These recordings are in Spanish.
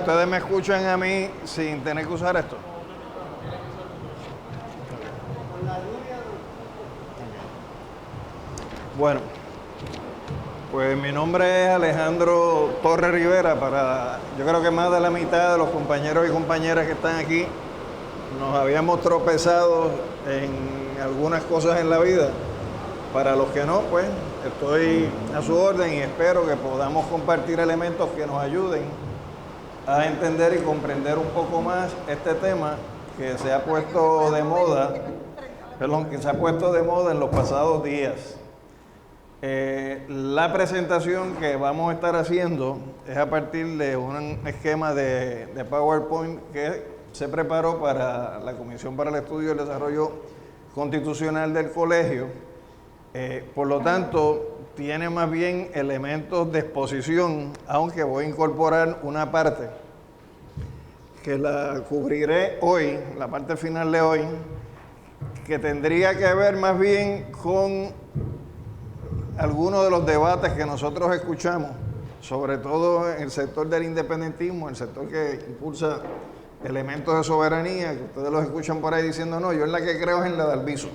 ustedes me escuchan a mí sin tener que usar esto. Bueno, pues mi nombre es Alejandro Torres Rivera. Yo creo que más de la mitad de los compañeros y compañeras que están aquí nos habíamos tropezado en algunas cosas en la vida. Para los que no, pues estoy a su orden y espero que podamos compartir elementos que nos ayuden a entender y comprender un poco más este tema que se ha puesto de moda, en los pasados días. La presentación que vamos a estar haciendo es a partir de un esquema de PowerPoint que se preparó para la Comisión para el Estudio y el Desarrollo Constitucional del Colegio. Por lo tanto, tiene más bien elementos de exposición, aunque voy a incorporar una parte que la cubriré hoy, la parte final de hoy, que tendría que ver más bien con algunos de los debates que nosotros escuchamos, sobre todo en el sector del independentismo, el sector que impulsa elementos de soberanía, que ustedes los escuchan por ahí diciendo, no, yo en la que creo es en la de Albizu.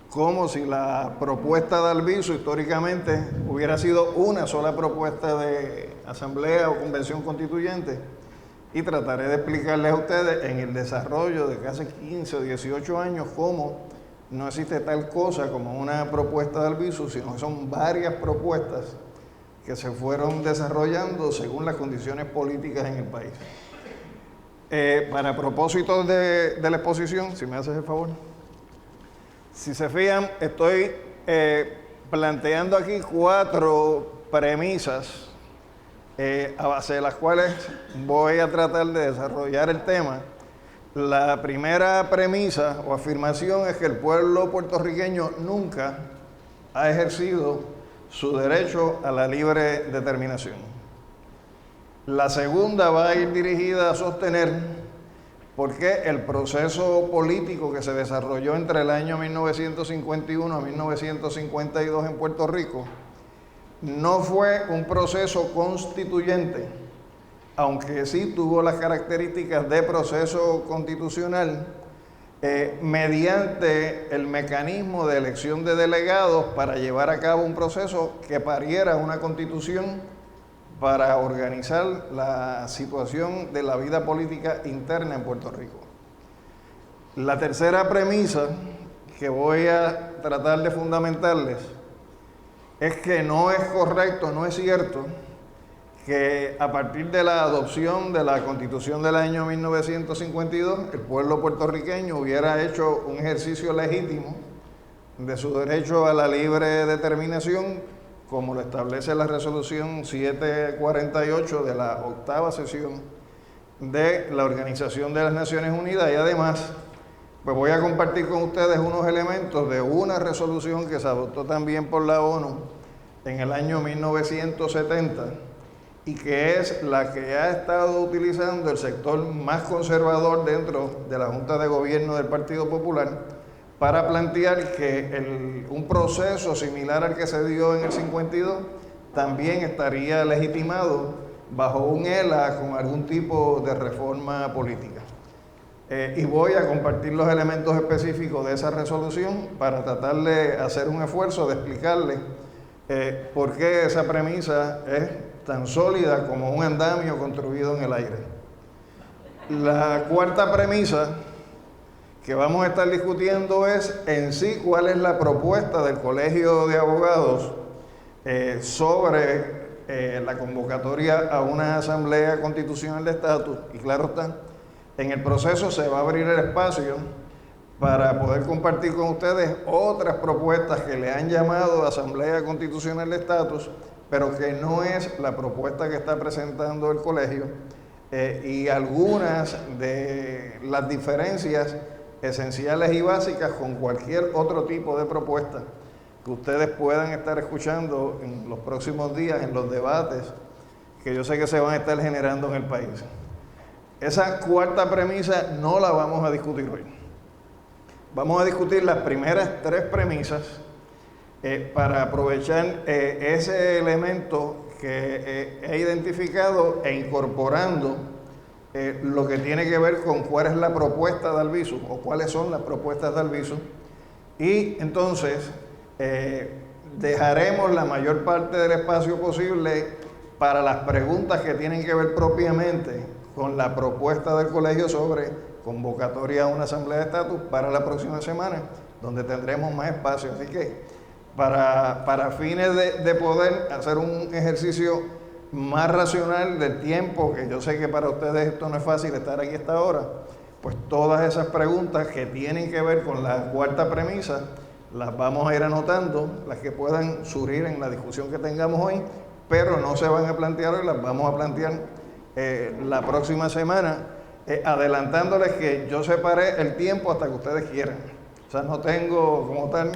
Como si la propuesta de Albizu históricamente hubiera sido una sola propuesta de asamblea o convención constituyente, y trataré de explicarles a ustedes en el desarrollo de casi 15 o 18 años cómo no existe tal cosa como una propuesta de Albizu, sino que son varias propuestas que se fueron desarrollando según las condiciones políticas en el país. Para propósitos de la exposición, si me haces el favor. Si se fijan, estoy planteando aquí 4 premisas a base de las cuales voy a tratar de desarrollar el tema. La primera premisa o afirmación es que el pueblo puertorriqueño nunca ha ejercido su derecho a la libre determinación. La segunda va a ir dirigida a sostener por qué el proceso político que se desarrolló entre el año 1951 a 1952 en Puerto Rico no fue un proceso constituyente, aunque sí tuvo las características de proceso constitucional, mediante el mecanismo de elección de delegados para llevar a cabo un proceso que pariera una constitución para organizar la situación de la vida política interna en Puerto Rico. La tercera premisa que voy a tratar de fundamentarles es que no es correcto, no es cierto que a partir de la adopción de la Constitución del año 1952, el pueblo puertorriqueño hubiera hecho un ejercicio legítimo de su derecho a la libre determinación, como lo establece la resolución 748 de la 8ª sesión de la Organización de las Naciones Unidas. Y además, pues voy a compartir con ustedes unos elementos de una resolución que se adoptó también por la ONU en el año 1970 y que es la que ha estado utilizando el sector más conservador dentro de la Junta de Gobierno del Partido Popular para plantear que un proceso similar al que se dio en el 52 también estaría legitimado bajo un ELA con algún tipo de reforma política. Y voy a compartir los elementos específicos de esa resolución para tratar de hacer un esfuerzo de explicarles por qué esa premisa es tan sólida como un andamio construido en el aire. La cuarta premisa que vamos a estar discutiendo es en sí cuál es la propuesta del Colegio de Abogados sobre la convocatoria a una Asamblea Constitucional de Estatus. Y claro está, en el proceso se va a abrir el espacio para poder compartir con ustedes otras propuestas que le han llamado Asamblea Constitucional de Estatus, pero que no es la propuesta que está presentando el colegio, y algunas de las diferencias esenciales y básicas con cualquier otro tipo de propuesta que ustedes puedan estar escuchando en los próximos días, en los debates que yo sé que se van a estar generando en el país. Esa cuarta premisa no la vamos a discutir hoy. Vamos a discutir las primeras 3 premisas para aprovechar ese elemento que he identificado e incorporando lo que tiene que ver con cuál es la propuesta de Albizu o cuáles son las propuestas de Albizu. Y entonces dejaremos la mayor parte del espacio posible para las preguntas que tienen que ver propiamente con la propuesta del colegio sobre convocatoria a una asamblea de estatus para la próxima semana, donde tendremos más espacio. Así que para fines de poder hacer un ejercicio más racional del tiempo, que yo sé que para ustedes esto no es fácil estar aquí a esta hora, pues todas esas preguntas que tienen que ver con la cuarta premisa las vamos a ir anotando, las que puedan surgir en la discusión que tengamos hoy, pero no se van a plantear hoy, las vamos a plantear la próxima semana, adelantándoles que yo separé el tiempo hasta que ustedes quieran. O sea, no tengo como tal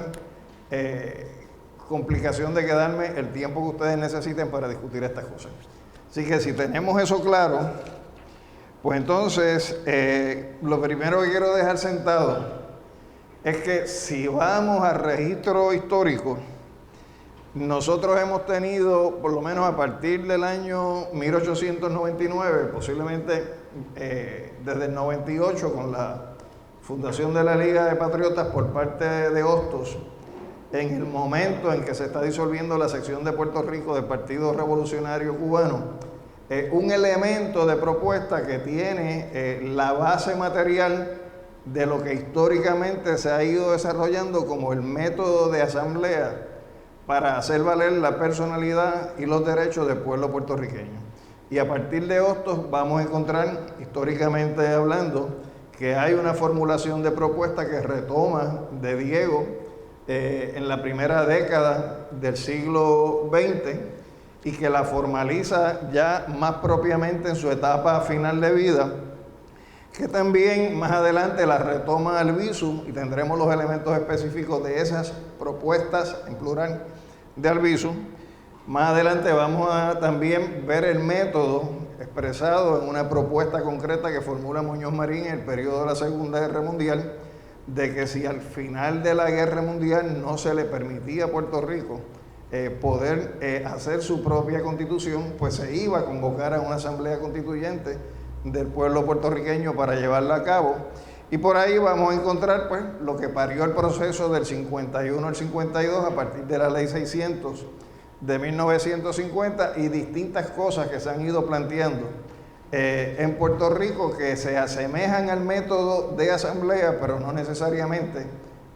complicación de quedarme el tiempo que ustedes necesiten para discutir estas cosas. Así que si tenemos eso claro, pues entonces lo primero que quiero dejar sentado es que si vamos al registro histórico, nosotros hemos tenido, por lo menos a partir del año 1899, posiblemente desde el 98, con la fundación de la Liga de Patriotas por parte de Hostos, en el momento en que se está disolviendo la sección de Puerto Rico del Partido Revolucionario Cubano, un elemento de propuesta que tiene la base material de lo que históricamente se ha ido desarrollando como el método de asamblea para hacer valer la personalidad y los derechos del pueblo puertorriqueño. Y a partir de Hostos vamos a encontrar, históricamente hablando, que hay una formulación de propuesta que retoma de Diego en la primera década del siglo XX y que la formaliza ya más propiamente en su etapa final de vida, que también más adelante la retoma Albizu y tendremos los elementos específicos de esas propuestas, en plural, de Albizu. Más adelante vamos a también ver el método expresado en una propuesta concreta que formula Muñoz Marín en el periodo de la Segunda Guerra Mundial, de que si al final de la Guerra Mundial no se le permitía a Puerto Rico poder hacer su propia constitución, pues se iba a convocar a una asamblea constituyente del pueblo puertorriqueño para llevarla a cabo. Y por ahí vamos a encontrar pues lo que parió el proceso del 51 al 52 a partir de la ley 600 de 1950 y distintas cosas que se han ido planteando en Puerto Rico que se asemejan al método de asamblea, pero no necesariamente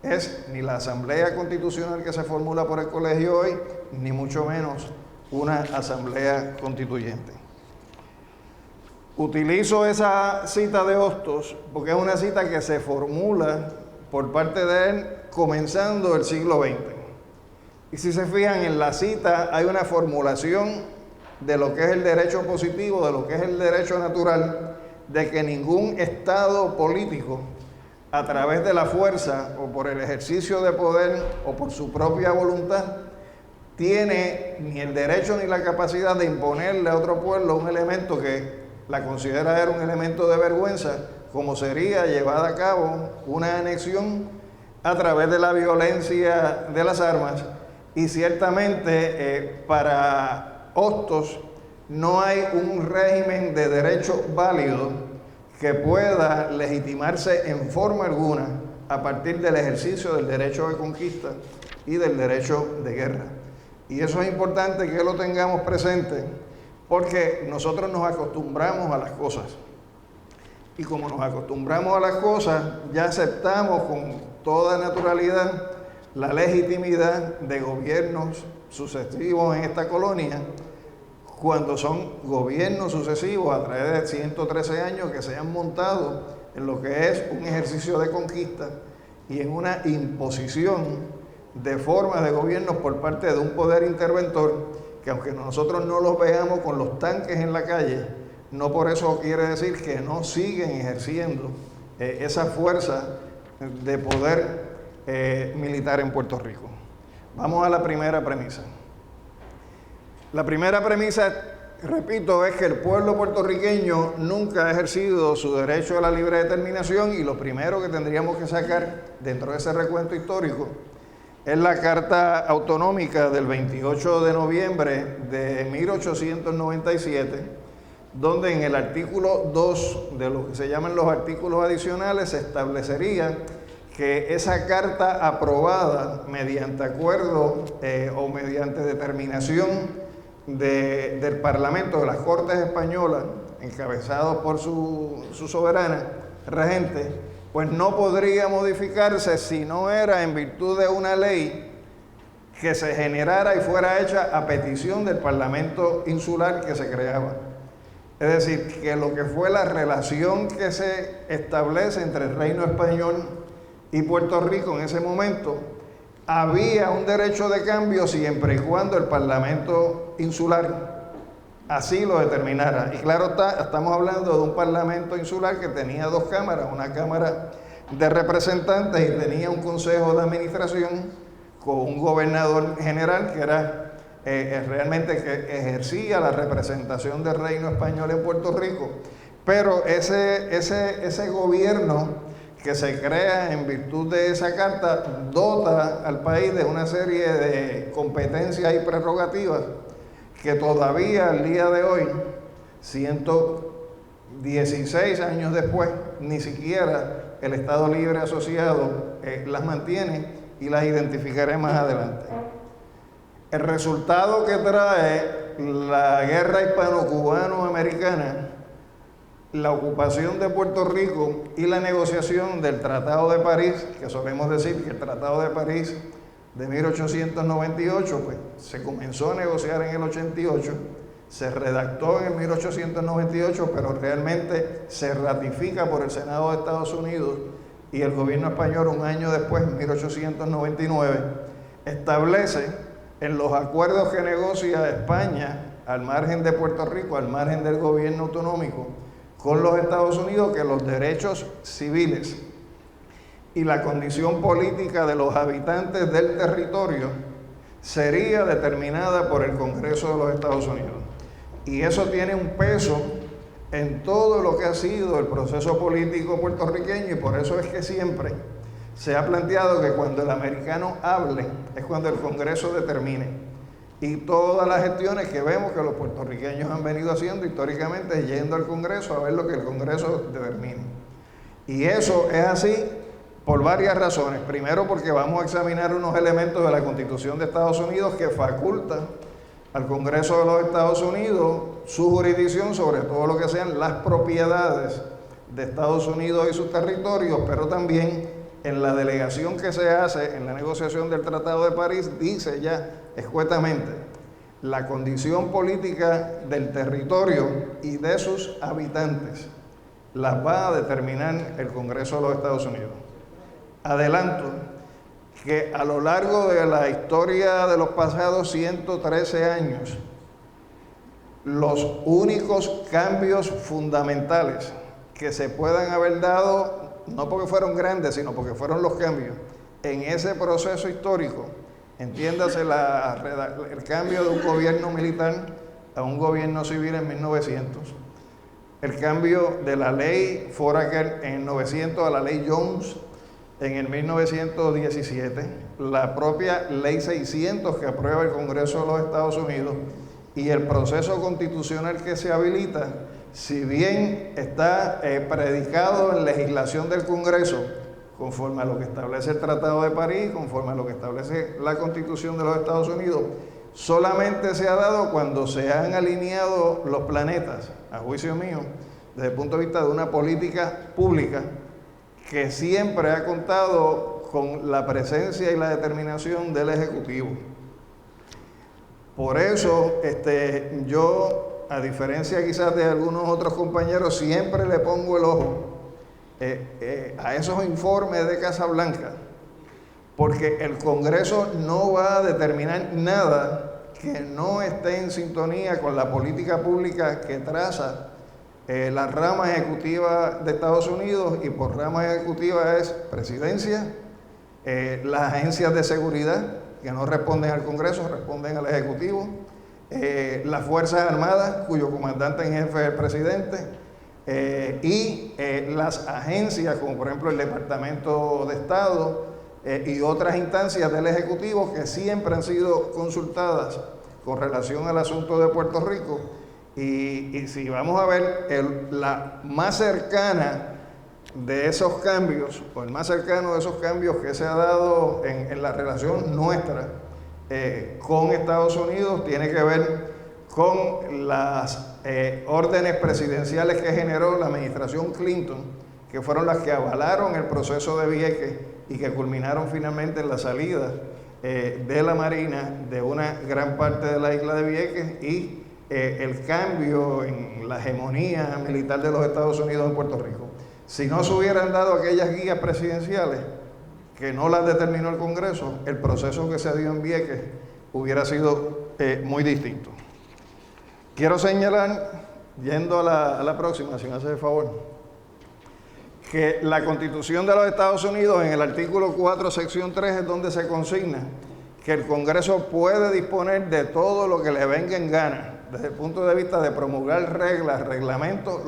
es ni la asamblea constitucional que se formula por el colegio hoy, ni mucho menos una asamblea constituyente. Utilizo esa cita de Hostos porque es una cita que se formula por parte de él comenzando el siglo XX. Y si se fijan en la cita hay una formulación de lo que es el derecho positivo, de lo que es el derecho natural, de que ningún estado político, a través de la fuerza o por el ejercicio de poder o por su propia voluntad, tiene ni el derecho ni la capacidad de imponerle a otro pueblo un elemento que la considera era un elemento de vergüenza, como sería llevada a cabo una anexión a través de la violencia de las armas. Y ciertamente para Hostos no hay un régimen de derecho válido que pueda legitimarse en forma alguna a partir del ejercicio del derecho de conquista y del derecho de guerra. Y eso es importante que lo tengamos presente porque nosotros nos acostumbramos a las cosas. Y como nos acostumbramos a las cosas, ya aceptamos con toda naturalidad la legitimidad de gobiernos sucesivos en esta colonia, cuando son gobiernos sucesivos a través de 113 años que se han montado en lo que es un ejercicio de conquista y en una imposición de formas de gobierno por parte de un poder interventor que, aunque nosotros no los veamos con los tanques en la calle, no por eso quiere decir que no siguen ejerciendo esa fuerza de poder militar en Puerto Rico. Vamos a la primera premisa. La primera premisa, repito, es que el pueblo puertorriqueño nunca ha ejercido su derecho a la libre determinación y lo primero que tendríamos que sacar dentro de ese recuento histórico Es la Carta Autonómica del 28 de noviembre de 1897, donde en el artículo 2 de lo que se llaman los artículos adicionales se establecería que esa carta aprobada mediante acuerdo o mediante determinación del Parlamento, de las Cortes Españolas, encabezado por su soberana regente, pues no podría modificarse si no era en virtud de una ley que se generara y fuera hecha a petición del Parlamento insular que se creaba. Es decir, que lo que fue la relación que se establece entre el Reino Español y Puerto Rico en ese momento, había un derecho de cambio siempre y cuando el Parlamento insular así lo determinara. Y claro está, estamos hablando de un Parlamento insular que tenía dos cámaras, una Cámara de Representantes y tenía un Consejo de Administración con un gobernador general que era realmente que ejercía la representación del Reino Español en Puerto Rico. Pero ese gobierno que se crea en virtud de esa carta dota al país de una serie de competencias y prerrogativas que todavía al día de hoy, 116 años después, ni siquiera el Estado Libre Asociado las mantiene y las identificaré más adelante. El resultado que trae la guerra hispano-cubano-americana, la ocupación de Puerto Rico y la negociación del Tratado de París, que solemos decir que el Tratado de París de 1898, pues se comenzó a negociar en el 88, se redactó en el 1898, pero realmente se ratifica por el Senado de Estados Unidos y el gobierno español un año después, en 1899, establece en los acuerdos que negocia España al margen de Puerto Rico, al margen del gobierno autonómico, con los Estados Unidos, que los derechos civiles y la condición política de los habitantes del territorio sería determinada por el Congreso de los Estados Unidos. Y eso tiene un peso en todo lo que ha sido el proceso político puertorriqueño, y por eso es que siempre se ha planteado que cuando el americano hable es cuando el Congreso determine. Y todas las gestiones que vemos que los puertorriqueños han venido haciendo históricamente, yendo al Congreso a ver lo que el Congreso determine. Y eso es así por varias razones. Primero, porque vamos a examinar unos elementos de la Constitución de Estados Unidos que facultan al Congreso de los Estados Unidos su jurisdicción sobre todo lo que sean las propiedades de Estados Unidos y sus territorios, pero también en la delegación que se hace en la negociación del Tratado de París dice ya escuetamente la condición política del territorio y de sus habitantes las va a determinar el Congreso de los Estados Unidos. Adelanto que a lo largo de la historia de los pasados 113 años, los únicos cambios fundamentales que se puedan haber dado, no porque fueron grandes, sino porque fueron los cambios en ese proceso histórico, entiéndase el cambio de un gobierno militar a un gobierno civil en 1900, el cambio de la ley Foraker en 1900 a la ley Jones en el 1917, la propia ley 600 que aprueba el Congreso de los Estados Unidos y el proceso constitucional que se habilita, si bien está predicado en legislación del Congreso, conforme a lo que establece el Tratado de París, conforme a lo que establece la Constitución de los Estados Unidos, solamente se ha dado cuando se han alineado los planetas, a juicio mío, desde el punto de vista de una política pública que siempre ha contado con la presencia y la determinación del Ejecutivo. Por eso, yo, a diferencia quizás de algunos otros compañeros, siempre le pongo el ojo a esos informes de Casa Blanca, porque el Congreso no va a determinar nada que no esté en sintonía con la política pública que traza la rama ejecutiva de Estados Unidos, y por rama ejecutiva es presidencia, las agencias de seguridad, que no responden al Congreso, responden al Ejecutivo, las Fuerzas Armadas, cuyo comandante en jefe es el presidente, y las agencias, como por ejemplo el Departamento de Estado, y otras instancias del Ejecutivo que siempre han sido consultadas con relación al asunto de Puerto Rico. Y si vamos a ver, la más cercana de esos cambios, o el más cercano de esos cambios que se ha dado en la relación nuestra con Estados Unidos, tiene que ver con las órdenes presidenciales que generó la administración Clinton, que fueron las que avalaron el proceso de Vieques y que culminaron finalmente en la salida de la Marina de una gran parte de la isla de Vieques y el cambio en la hegemonía militar de los Estados Unidos en Puerto Rico. Si no se hubieran dado aquellas guías presidenciales que no las determinó el Congreso, el proceso que se dio en Vieques hubiera sido muy distinto. Quiero señalar, yendo a la próxima, si me hace el favor, que la Constitución de los Estados Unidos, en el artículo 4, sección 3, es donde se consigna que el Congreso puede disponer de todo lo que le venga en gana, desde el punto de vista de promulgar reglas, reglamentos,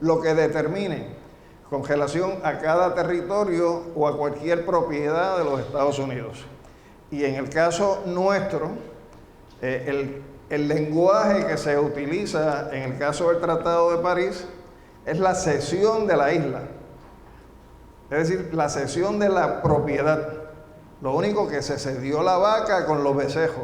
lo que determine con relación a cada territorio o a cualquier propiedad de los Estados Unidos. Y en el caso nuestro, el lenguaje que se utiliza en el caso del Tratado de París es la cesión de la isla, es decir, la cesión de la propiedad. Lo único que se cedió la vaca con los becejos,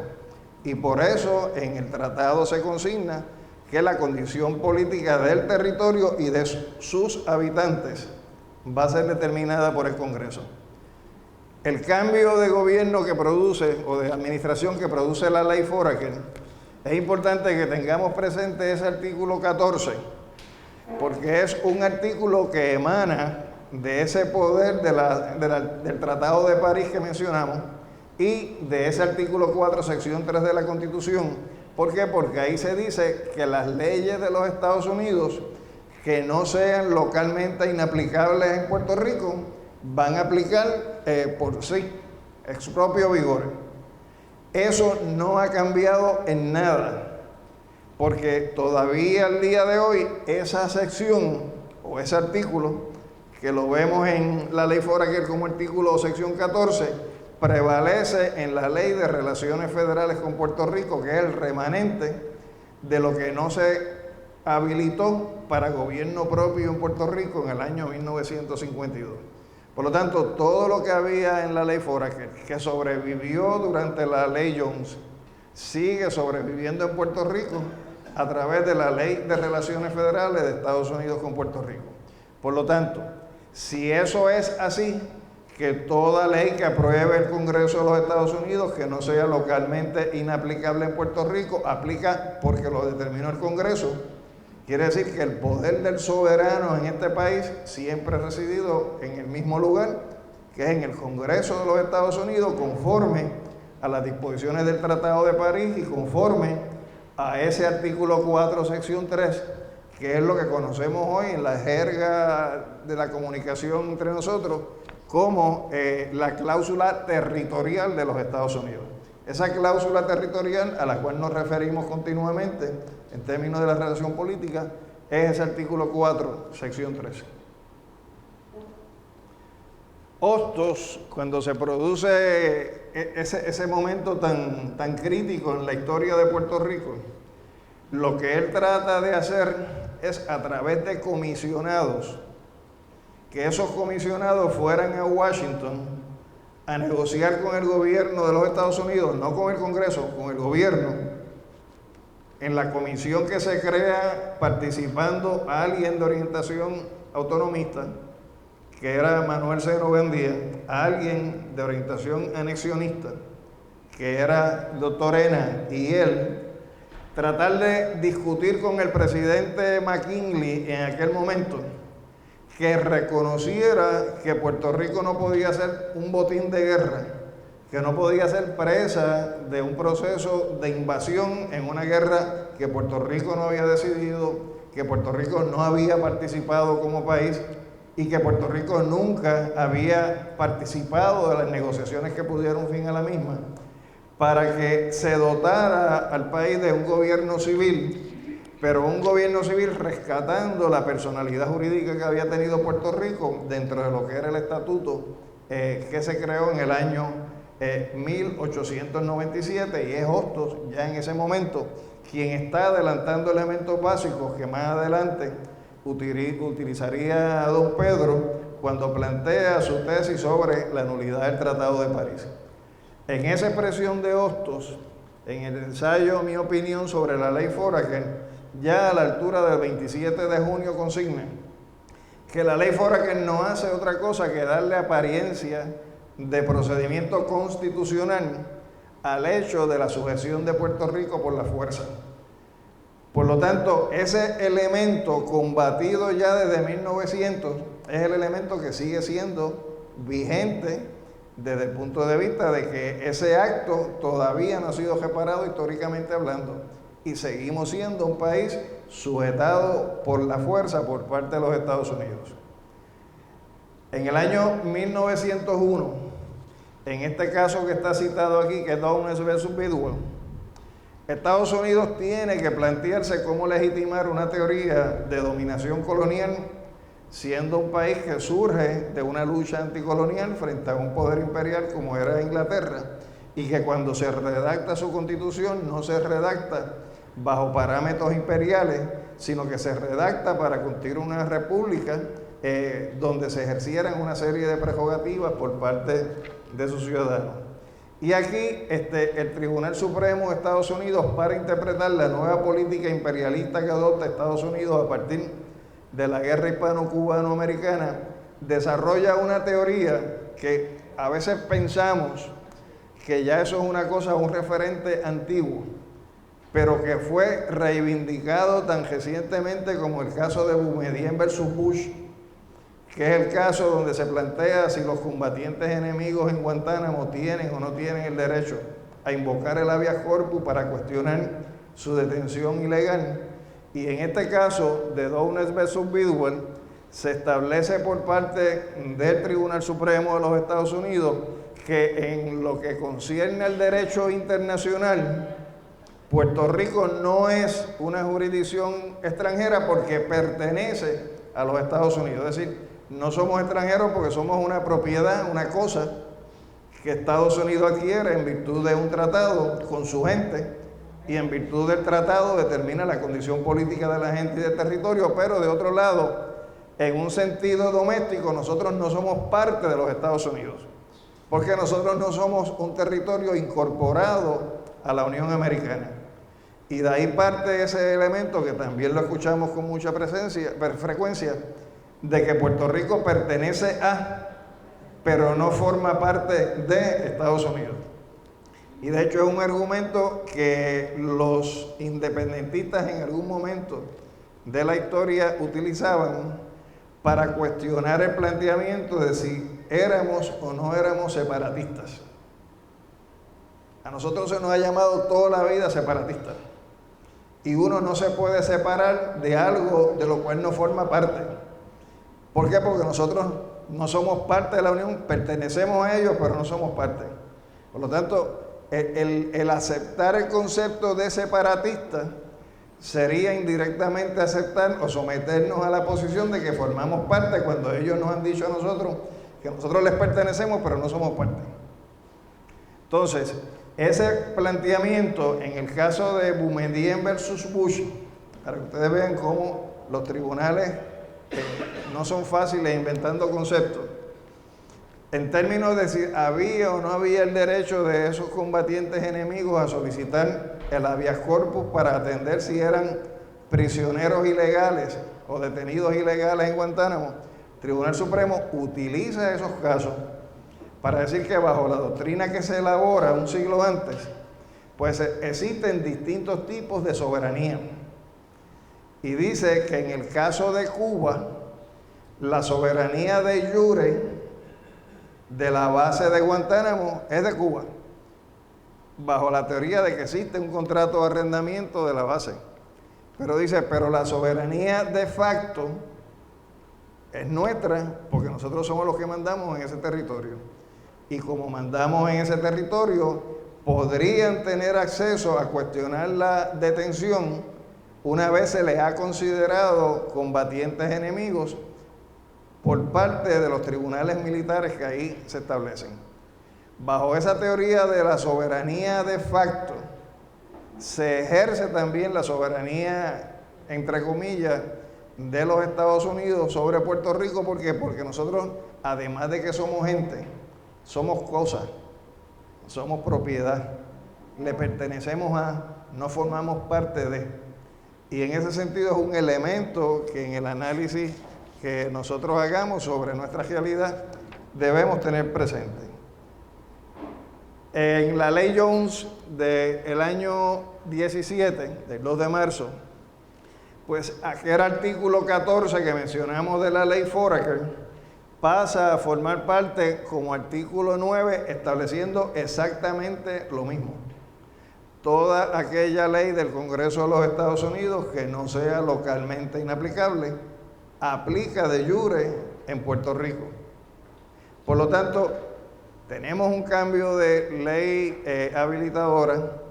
y por eso en el tratado se consigna que la condición política del territorio y de sus habitantes va a ser determinada por el Congreso. El cambio de gobierno que produce, o de administración que produce la ley Foraker, es importante que tengamos presente ese artículo 14, porque es un artículo que emana de ese poder del Tratado de París que mencionamos y de ese artículo 4, sección 3 de la Constitución. ¿Por qué? Porque ahí se dice que las leyes de los Estados Unidos que no sean localmente inaplicables en Puerto Rico van a aplicar por sí, ex propio vigor. Eso no ha cambiado en nada, porque todavía al día de hoy esa sección o ese artículo, que lo vemos en la ley Foraker como artículo o sección 14, prevalece en la Ley de Relaciones Federales con Puerto Rico, que es el remanente de lo que no se habilitó para gobierno propio en Puerto Rico en el año 1952. Por lo tanto, todo lo que había en la ley Foraker, que sobrevivió durante la ley Jones, sigue sobreviviendo en Puerto Rico a través de la Ley de Relaciones Federales de Estados Unidos con Puerto Rico. Por lo tanto, si eso es así, que toda ley que apruebe el Congreso de los Estados Unidos que no sea localmente inaplicable en Puerto Rico, aplica porque lo determinó el Congreso. Quiere decir que el poder del soberano en este país siempre ha residido en el mismo lugar, que es en el Congreso de los Estados Unidos, conforme a las disposiciones del Tratado de París y conforme a ese artículo 4, sección 3, que es lo que conocemos hoy en la jerga de la comunicación entre nosotros como la cláusula territorial de los Estados Unidos. Esa cláusula territorial a la cual nos referimos continuamente en términos de la relación política es ese artículo 4, sección 13. Hostos, cuando se produce ese momento tan crítico en la historia de Puerto Rico, lo que él trata de hacer es a través de comisionados, que esos comisionados fueran a Washington a negociar con el gobierno de los Estados Unidos, no con el Congreso, con el gobierno, en la comisión que se crea participando alguien de orientación autonomista, que era Manuel Seno Buendía, alguien de orientación anexionista, que era el doctor Ena, y él tratar de discutir con el presidente McKinley en aquel momento, que reconociera que Puerto Rico no podía ser un botín de guerra, que no podía ser presa de un proceso de invasión en una guerra que Puerto Rico no había decidido, que Puerto Rico no había participado como país y que Puerto Rico nunca había participado de las negociaciones que pusieron fin a la misma, para que se dotara al país de un gobierno civil, pero un gobierno civil rescatando la personalidad jurídica que había tenido Puerto Rico dentro de lo que era el estatuto que se creó en el año 1897, y es Hostos ya en ese momento quien está adelantando elementos básicos que más adelante utilizaría a don Pedro cuando plantea su tesis sobre la nulidad del Tratado de París. En esa expresión de Hostos, en el ensayo Mi opinión sobre la ley Foraker, ya a la altura del 27 de junio consigna que la ley Foraker no hace otra cosa que darle apariencia de procedimiento constitucional al hecho de la sujeción de Puerto Rico por la fuerza. Por lo tanto, ese elemento combatido ya desde 1900 es el elemento que sigue siendo vigente desde el punto de vista de que ese acto todavía no ha sido reparado históricamente hablando, y seguimos siendo un país sujetado por la fuerza por parte de los Estados Unidos. En el año 1901, en este caso que está citado aquí, que es Downes versus Bidwell, Estados Unidos tiene que plantearse cómo legitimar una teoría de dominación colonial, siendo un país que surge de una lucha anticolonial frente a un poder imperial como era Inglaterra, y que cuando se redacta su constitución no se redacta bajo parámetros imperiales, sino que se redacta para construir una república donde se ejercieran una serie de prerrogativas por parte de sus ciudadanos. Y aquí el Tribunal Supremo de Estados Unidos, para interpretar la nueva política imperialista que adopta Estados Unidos a partir de la guerra hispano-cubano-americana, desarrolla una teoría que a veces pensamos que ya eso es una cosa, un referente antiguo, pero que fue reivindicado tan recientemente como el caso de Boumediene versus Bush, que es el caso donde se plantea si los combatientes enemigos en Guantánamo tienen o no tienen el derecho a invocar el habeas corpus para cuestionar su detención ilegal. Y en este caso de Downes versus Bidwell, se establece por parte del Tribunal Supremo de los Estados Unidos que en lo que concierne al derecho internacional, Puerto Rico no es una jurisdicción extranjera porque pertenece a los Estados Unidos. Es decir, no somos extranjeros porque somos una propiedad, una cosa que Estados Unidos adquiere en virtud de un tratado con su gente, y en virtud del tratado determina la condición política de la gente y del territorio, pero de otro lado, en un sentido doméstico, nosotros no somos parte de los Estados Unidos, porque nosotros no somos un territorio incorporado a la Unión Americana. Y de ahí parte ese elemento que también lo escuchamos con mucha frecuencia, de que Puerto Rico pertenece a, pero no forma parte de Estados Unidos. Y de hecho es un argumento que los independentistas en algún momento de la historia utilizaban para cuestionar el planteamiento de si éramos o no éramos separatistas. A nosotros se nos ha llamado toda la vida separatistas. Y uno no se puede separar de algo de lo cual no forma parte. ¿Por qué? Porque nosotros no somos parte de la Unión, pertenecemos a ellos, pero no somos parte. Por lo tanto, el aceptar el concepto de separatista sería indirectamente aceptar o someternos a la posición de que formamos parte cuando ellos nos han dicho a nosotros que nosotros les pertenecemos, pero no somos parte. Entonces, ese planteamiento en el caso de Boumediene versus Bush, para que ustedes vean cómo los tribunales no son fáciles inventando conceptos, en términos de si había o no había el derecho de esos combatientes enemigos a solicitar el habeas corpus para atender si eran prisioneros ilegales o detenidos ilegales en Guantánamo, el Tribunal Supremo utiliza esos casos para decir que bajo la doctrina que se elabora un siglo antes, pues existen distintos tipos de soberanía. Y dice que en el caso de Cuba, la soberanía de jure de la base de Guantánamo es de Cuba, bajo la teoría de que existe un contrato de arrendamiento de la base. Pero dice, pero la soberanía de facto es nuestra porque nosotros somos los que mandamos en ese territorio. Y como mandamos en ese territorio, podrían tener acceso a cuestionar la detención una vez se les ha considerado combatientes enemigos por parte de los tribunales militares que ahí se establecen. Bajo esa teoría de la soberanía de facto, se ejerce también la soberanía, entre comillas, de los Estados Unidos sobre Puerto Rico. ¿Por qué? Porque nosotros, además de que somos gente, somos cosas, somos propiedad, le pertenecemos a, no formamos parte de. Y en ese sentido es un elemento que en el análisis que nosotros hagamos sobre nuestra realidad debemos tener presente. En la ley Jones del año 17, del 2 de marzo, pues aquel artículo 14 que mencionamos de la ley Foraker pasa a formar parte como artículo 9, estableciendo exactamente lo mismo. Toda aquella ley del Congreso de los Estados Unidos que no sea localmente inaplicable, aplica de jure en Puerto Rico. Por lo tanto, tenemos un cambio de ley habilitadora.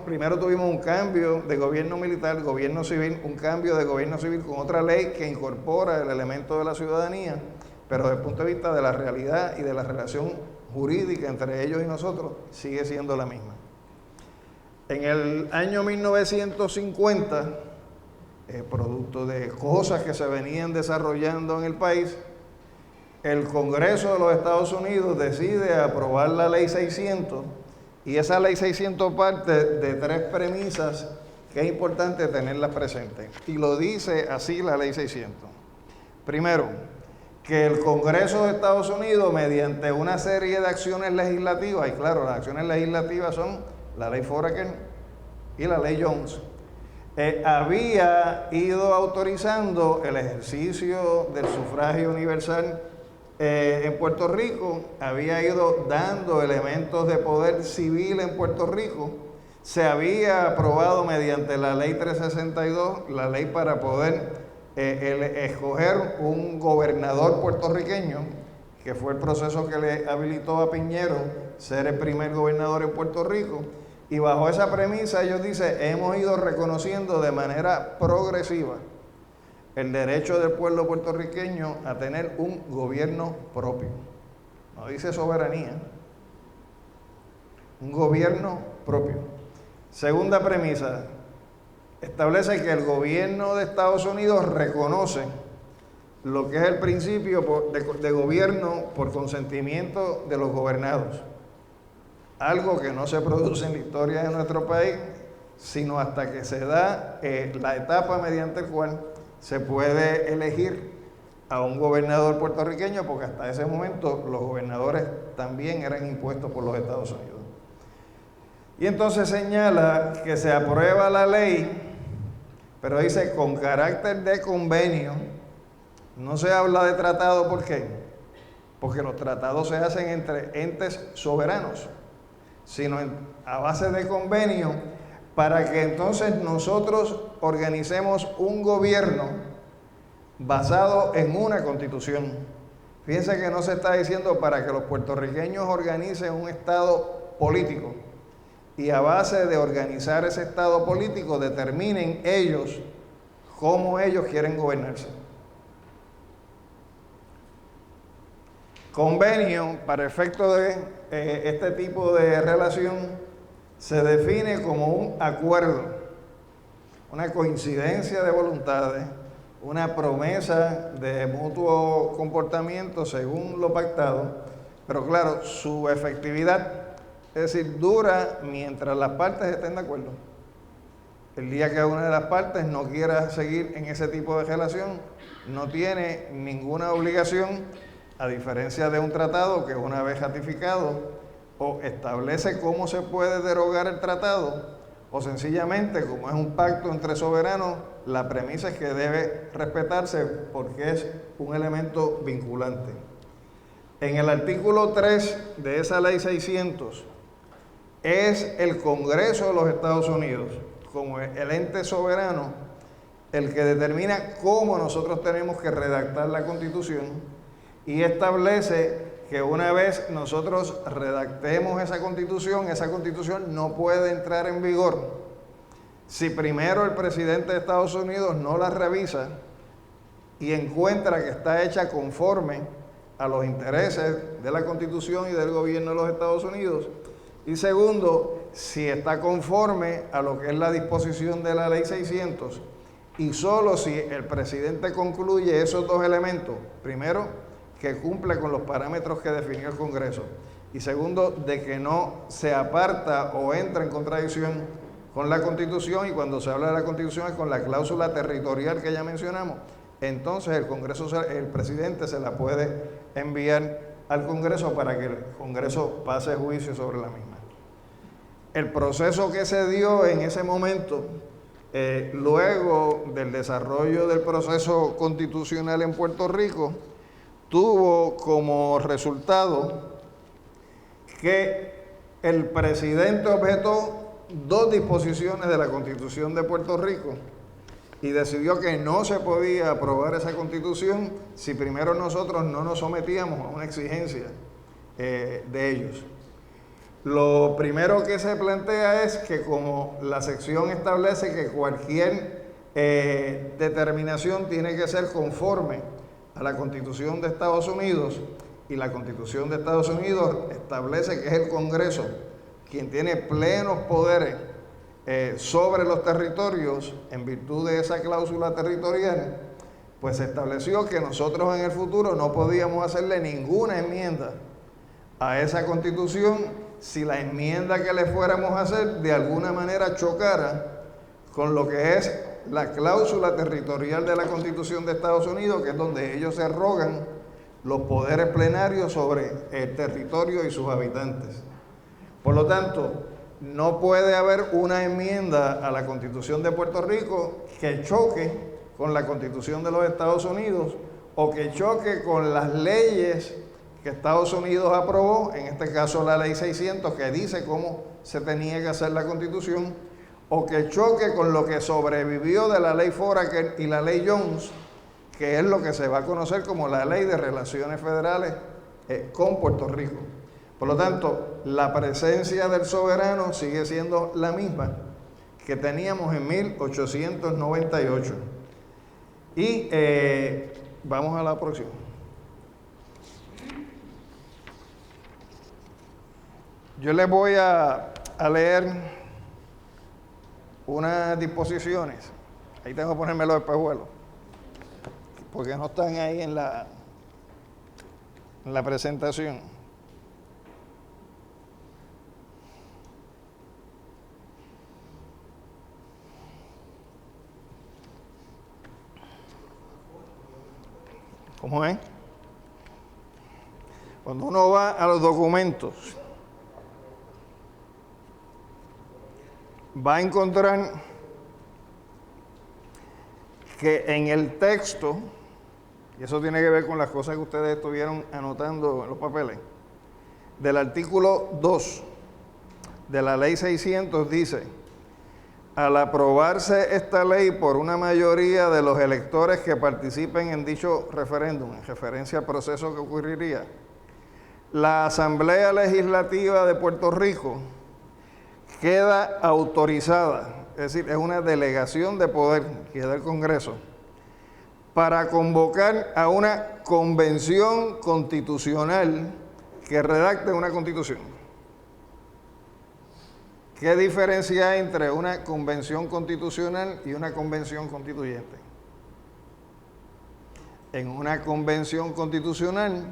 Primero tuvimos un cambio de gobierno militar, gobierno civil, un cambio de gobierno civil con otra ley que incorpora el elemento de la ciudadanía, pero desde el punto de vista de la realidad y de la relación jurídica entre ellos y nosotros, sigue siendo la misma. En el año 1950, producto de cosas que se venían desarrollando en el país, el Congreso de los Estados Unidos decide aprobar la Ley 600, y esa Ley 600 parte de tres premisas que es importante tenerlas presentes. Y lo dice así la Ley 600. Primero, que el Congreso de Estados Unidos, mediante una serie de acciones legislativas, y claro, las acciones legislativas son la Ley Foraker y la Ley Jones, había ido autorizando el ejercicio del sufragio universal en Puerto Rico, había ido dando elementos de poder civil en Puerto Rico, se había aprobado mediante la Ley 362, la ley para poder escoger un gobernador puertorriqueño, que fue el proceso que le habilitó a Piñero ser el primer gobernador en Puerto Rico, y bajo esa premisa ellos dicen, hemos ido reconociendo de manera progresiva el derecho del pueblo puertorriqueño a tener un gobierno propio. No dice soberanía, un gobierno propio. Segunda premisa, establece que el gobierno de Estados Unidos reconoce lo que es el principio de gobierno por consentimiento de los gobernados. Algo que no se produce en la historia de nuestro país, sino hasta que se da la etapa mediante la cual se puede elegir a un gobernador puertorriqueño, porque hasta ese momento los gobernadores también eran impuestos por los Estados Unidos. Y entonces señala que se aprueba la ley, pero dice con carácter de convenio, no se habla de tratado. ¿Por qué? Porque los tratados se hacen entre entes soberanos, sino a base de convenio, para que entonces nosotros organicemos un gobierno basado en una constitución. Fíjense que no se está diciendo para que los puertorriqueños organicen un estado político y a base de organizar ese estado político determinen ellos cómo ellos quieren gobernarse. Convenio, para efecto de este tipo de relación, se define como un acuerdo, una coincidencia de voluntades, una promesa de mutuo comportamiento según lo pactado, pero claro, su efectividad, es decir, dura mientras las partes estén de acuerdo. El día que una de las partes no quiera seguir en ese tipo de relación, no tiene ninguna obligación, a diferencia de un tratado que una vez ratificado, o establece cómo se puede derogar el tratado, o sencillamente, como es un pacto entre soberanos, la premisa es que debe respetarse porque es un elemento vinculante. En el artículo 3 de esa ley 600, es el Congreso de los Estados Unidos, como el ente soberano, el que determina cómo nosotros tenemos que redactar la Constitución, y establece que una vez nosotros redactemos esa Constitución no puede entrar en vigor si primero el presidente de Estados Unidos no la revisa y encuentra que está hecha conforme a los intereses de la Constitución y del gobierno de los Estados Unidos. Y segundo, si está conforme a lo que es la disposición de la Ley 600, y solo si el presidente concluye esos dos elementos, primero, que cumple con los parámetros que definió el Congreso, y segundo, de que no se aparta o entra en contradicción con la Constitución, y cuando se habla de la Constitución es con la cláusula territorial que ya mencionamos, entonces el presidente se la puede enviar al Congreso para que el Congreso pase juicio sobre la misma. El proceso que se dio en ese momento, luego del desarrollo del proceso constitucional en Puerto Rico, tuvo como resultado que el presidente objetó dos disposiciones de la Constitución de Puerto Rico y decidió que no se podía aprobar esa Constitución si primero nosotros no nos sometíamos a una exigencia de ellos. Lo primero que se plantea es que como la sección establece que cualquier determinación tiene que ser conforme a la Constitución de Estados Unidos, y la Constitución de Estados Unidos establece que es el Congreso quien tiene plenos poderes sobre los territorios en virtud de esa cláusula territorial, pues se estableció que nosotros en el futuro no podíamos hacerle ninguna enmienda a esa Constitución si la enmienda que le fuéramos a hacer de alguna manera chocara con lo que es la cláusula territorial de la Constitución de Estados Unidos, que es donde ellos se arrogan los poderes plenarios sobre el territorio y sus habitantes. Por lo tanto, no puede haber una enmienda a la Constitución de Puerto Rico que choque con la Constitución de los Estados Unidos o que choque con las leyes que Estados Unidos aprobó, en este caso la Ley 600, que dice cómo se tenía que hacer la Constitución, o que choque con lo que sobrevivió de la Ley Foraker y la Ley Jones, que es lo que se va a conocer como la Ley de Relaciones Federales con Puerto Rico. Por lo tanto, la presencia del soberano sigue siendo la misma que teníamos en 1898. Y vamos a la próxima. Yo les voy a leer unas disposiciones. Ahí tengo que ponerme los espejuelos, porque no están ahí en la presentación. ¿Cómo es? Cuando uno va a los documentos, va a encontrar que en el texto, y eso tiene que ver con las cosas que ustedes estuvieron anotando en los papeles, del artículo 2 de la Ley 600 dice: al aprobarse esta ley por una mayoría de los electores que participen en dicho referéndum, en referencia al proceso que ocurriría, la Asamblea Legislativa de Puerto Rico queda autorizada, es decir, es una delegación de poder que da el Congreso, para convocar a una convención constitucional que redacte una constitución. ¿Qué diferencia hay entre una convención constitucional y una convención constituyente? En una convención constitucional,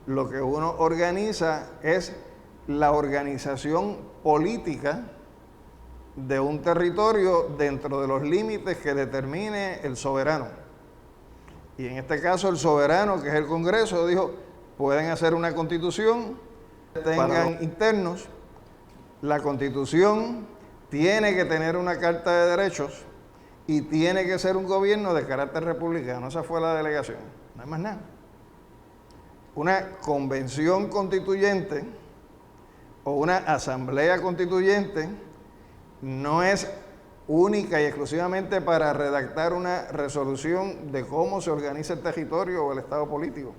lo que uno organiza es la organización política de un territorio dentro de los límites que determine el soberano. Y en este caso el soberano, que es el Congreso, dijo, pueden hacer una constitución, tengan internos, la constitución tiene que tener una carta de derechos y tiene que ser un gobierno de carácter republicano. Esa fue la delegación, no hay más nada. Una convención constituyente o una asamblea constituyente no es única y exclusivamente para redactar una resolución de cómo se organiza el territorio o el estado político.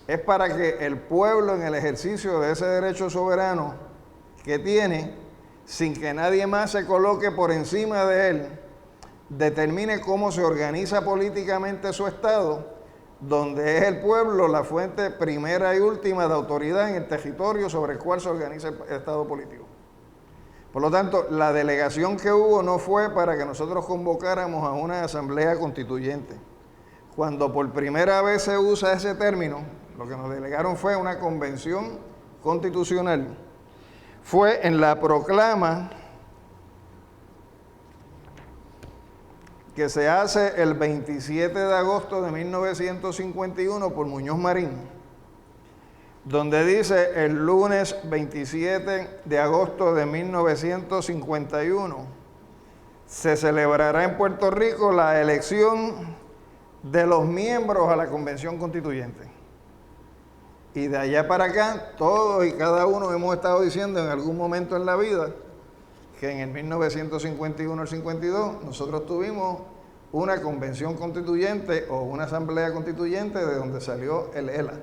Es para que el pueblo, en el ejercicio de ese derecho soberano que tiene, sin que nadie más se coloque por encima de él, determine cómo se organiza políticamente su Estado, donde es el pueblo la fuente primera y última de autoridad en el territorio sobre el cual se organiza el Estado político. Por lo tanto, la delegación que hubo no fue para que nosotros convocáramos a una asamblea constituyente. Cuando por primera vez se usa ese término, lo que nos delegaron fue una convención constitucional. Fue en la proclama que se hace el 27 de agosto de 1951 por Muñoz Marín, donde dice: el lunes 27 de agosto de 1951 se celebrará en Puerto Rico la elección de los miembros a la Convención Constituyente. Y de allá para acá, todos y cada uno hemos estado diciendo en algún momento en la vida que en el 1951 al 52 nosotros tuvimos una convención constituyente o una asamblea constituyente de donde salió el ELA.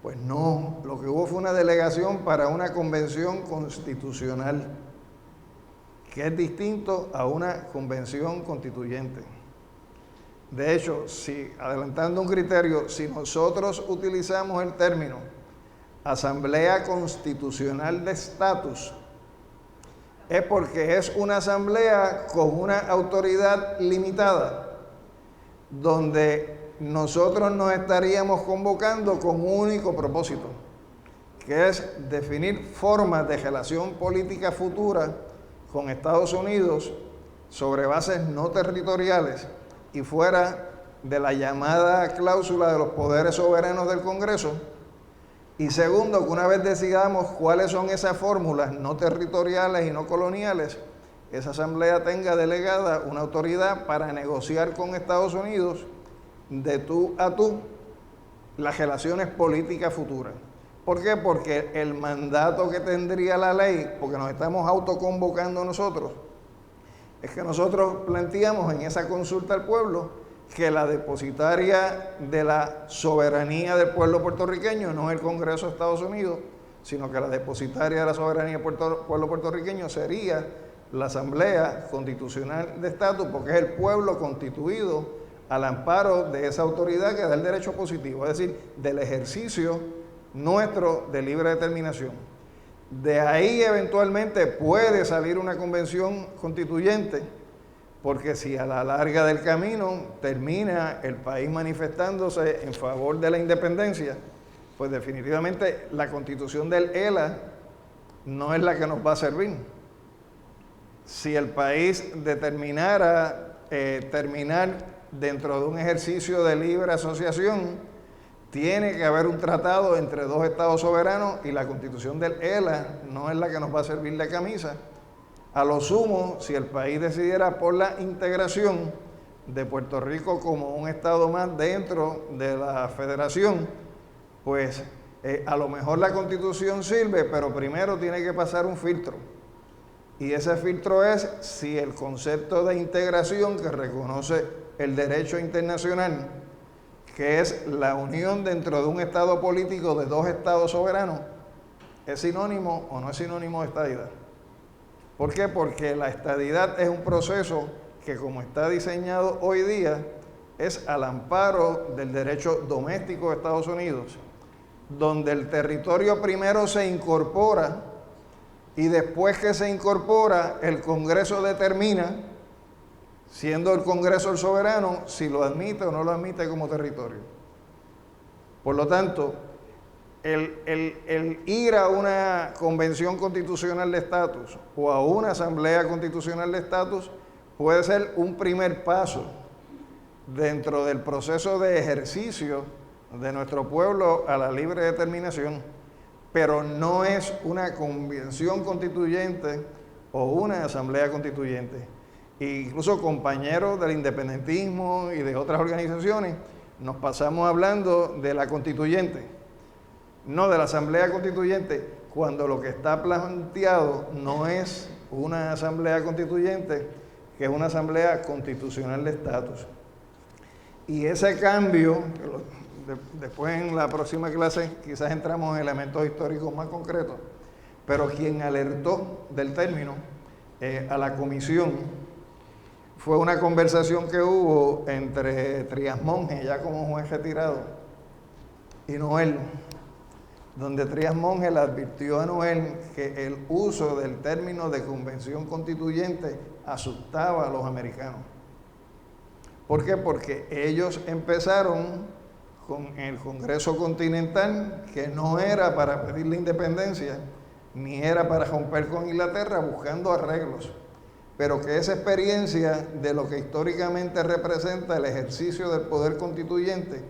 Pues no, lo que hubo fue una delegación para una convención constitucional, que es distinto a una convención constituyente. De hecho, adelantando un criterio, si nosotros utilizamos el término Asamblea Constitucional de Estatus, es porque es una asamblea con una autoridad limitada, donde nosotros nos estaríamos convocando con un único propósito, que es definir formas de relación política futura con Estados Unidos sobre bases no territoriales y fuera de la llamada cláusula de los poderes soberanos del Congreso. Y segundo, que una vez decidamos cuáles son esas fórmulas no territoriales y no coloniales, esa asamblea tenga delegada una autoridad para negociar con Estados Unidos de tú a tú las relaciones políticas futuras. ¿Por qué? Porque el mandato que tendría la ley, porque nos estamos autoconvocando nosotros, es que nosotros planteamos en esa consulta al pueblo que la depositaria de la soberanía del pueblo puertorriqueño no es el Congreso de Estados Unidos, sino que la depositaria de la soberanía del pueblo puertorriqueño sería la Asamblea Constitucional de Estatus, porque es el pueblo constituido al amparo de esa autoridad que da el derecho positivo, es decir, del ejercicio nuestro de libre determinación. De ahí eventualmente puede salir una convención constituyente, porque si a la larga del camino termina el país manifestándose en favor de la independencia, pues definitivamente la constitución del ELA no es la que nos va a servir. Si el país determinara terminar dentro de un ejercicio de libre asociación, tiene que haber un tratado entre dos estados soberanos y la constitución del ELA no es la que nos va a servir de camisa. A lo sumo, si el país decidiera por la integración de Puerto Rico como un estado más dentro de la federación, pues a lo mejor la constitución sirve, pero primero tiene que pasar un filtro. Y ese filtro es si el concepto de integración que reconoce el derecho internacional, que es la unión dentro de un estado político de dos estados soberanos, es sinónimo o no es sinónimo de estadidad. ¿Por qué? Porque la estadidad es un proceso que, como está diseñado hoy día, es al amparo del derecho doméstico de Estados Unidos, donde el territorio primero se incorpora y después que se incorpora, el Congreso determina, siendo el Congreso el soberano, si lo admite o no lo admite como territorio. Por lo tanto, el ir a una convención constitucional de estatus o a una asamblea constitucional de estatus puede ser un primer paso dentro del proceso de ejercicio de nuestro pueblo a la libre determinación, pero no es una convención constituyente o una asamblea constituyente. Incluso compañeros del independentismo y de otras organizaciones nos pasamos hablando de la constituyente, no de la asamblea constituyente, cuando lo que está planteado no es una asamblea constituyente, que es una asamblea constitucional de estatus. Y ese cambio, después en la próxima clase quizás entramos en elementos históricos más concretos, pero quien alertó del término a la comisión fue una conversación que hubo entre Trías Monge, ya como juez retirado, y Noel, donde Trías Monge le advirtió a Noel que el uso del término de convención constituyente asustaba a los americanos. ¿Por qué? Porque ellos empezaron con el Congreso Continental, que no era para pedir la independencia, ni era para romper con Inglaterra buscando arreglos, pero que esa experiencia de lo que históricamente representa el ejercicio del poder constituyente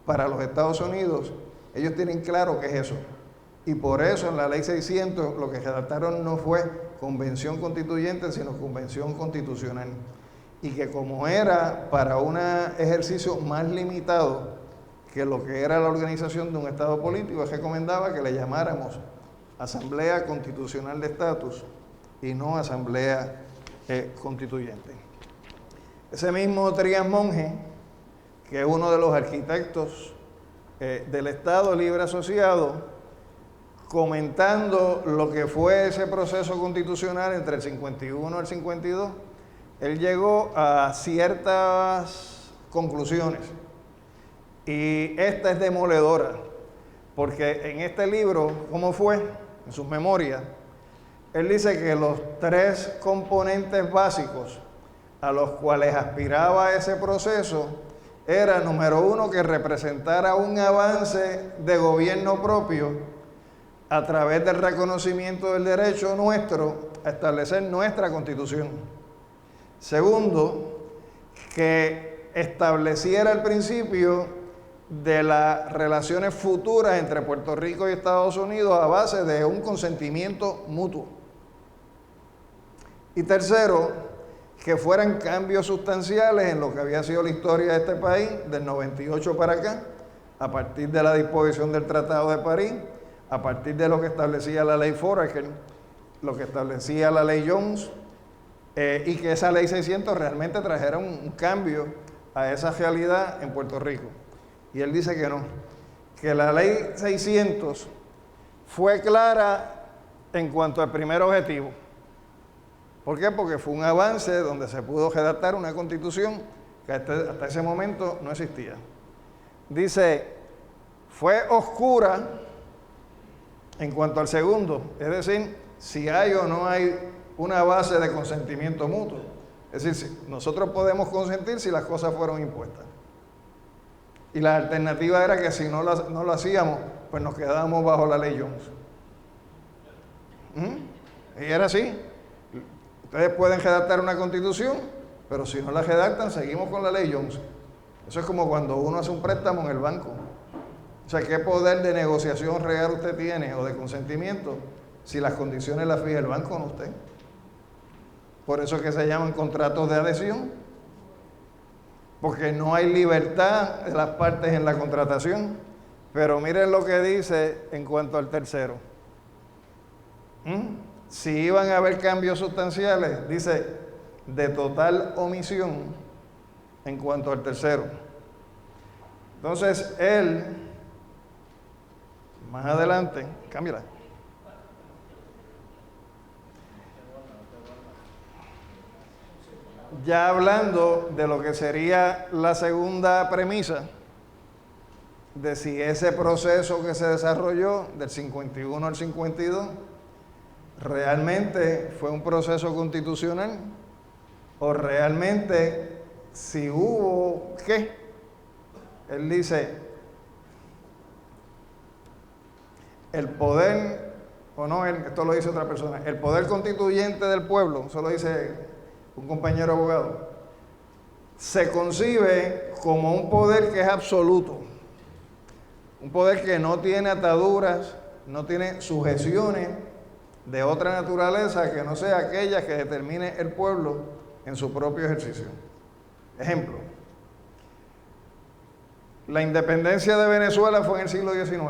para los Estados Unidos, ellos tienen claro que es eso. Y por eso en la Ley 600 lo que redactaron no fue convención constituyente, sino convención constitucional. Y que como era para un ejercicio más limitado que lo que era la organización de un Estado político, recomendaba que le llamáramos Asamblea Constitucional de Estatus y no Asamblea Constituyente. Ese mismo Trías Monge, que es uno de los arquitectos del Estado Libre Asociado, comentando lo que fue ese proceso constitucional entre el 51 y el 52, él llegó a ciertas conclusiones. Y esta es demoledora, porque en este libro, ¿cómo fue? En sus memorias, él dice que los tres componentes básicos a los cuales aspiraba ese proceso era, número uno, que representara un avance de gobierno propio a través del reconocimiento del derecho nuestro a establecer nuestra Constitución. Segundo, que estableciera el principio de las relaciones futuras entre Puerto Rico y Estados Unidos a base de un consentimiento mutuo. Y tercero, que fueran cambios sustanciales en lo que había sido la historia de este país del 98 para acá, a partir de la disposición del Tratado de París, a partir de lo que establecía la ley Foraker, lo que establecía la ley Jones, y que esa ley 600 realmente trajera un cambio a esa realidad en Puerto Rico. Y él dice que no, que la ley 600 fue clara en cuanto al primer objetivo. ¿Por qué? Porque fue un avance donde se pudo redactar una constitución que hasta ese momento no existía. Dice, fue oscura en cuanto al segundo, es decir, si hay o no hay una base de consentimiento mutuo. Es decir, nosotros podemos consentir si las cosas fueron impuestas. Y la alternativa era que si no lo hacíamos, pues nos quedábamos bajo la ley Jones. Y era así. Ustedes pueden redactar una constitución, pero si no la redactan, seguimos con la ley Jones. Eso es como cuando uno hace un préstamo en el banco. O sea, ¿qué poder de negociación real usted tiene o de consentimiento si las condiciones las fija el banco, no usted? Por eso es que se llaman contratos de adhesión, porque no hay libertad de las partes en la contratación. Pero miren lo que dice en cuanto al tercero. Si iban a haber cambios sustanciales, dice, de total omisión en cuanto al tercero. Entonces, él, más adelante, cámbiala. Ya hablando de lo que sería la segunda premisa, de si ese proceso que se desarrolló del 51 al 52 realmente fue un proceso constitucional o realmente si hubo ¿qué? Él dice, el poder, o no, esto lo dice otra persona, el poder constituyente del pueblo, eso lo dice un compañero abogado, se concibe como un poder que es absoluto, un poder que no tiene ataduras, no tiene sujeciones de otra naturaleza que no sea aquella que determine el pueblo en su propio ejercicio. Ejemplo, la independencia de Venezuela fue en el siglo XIX,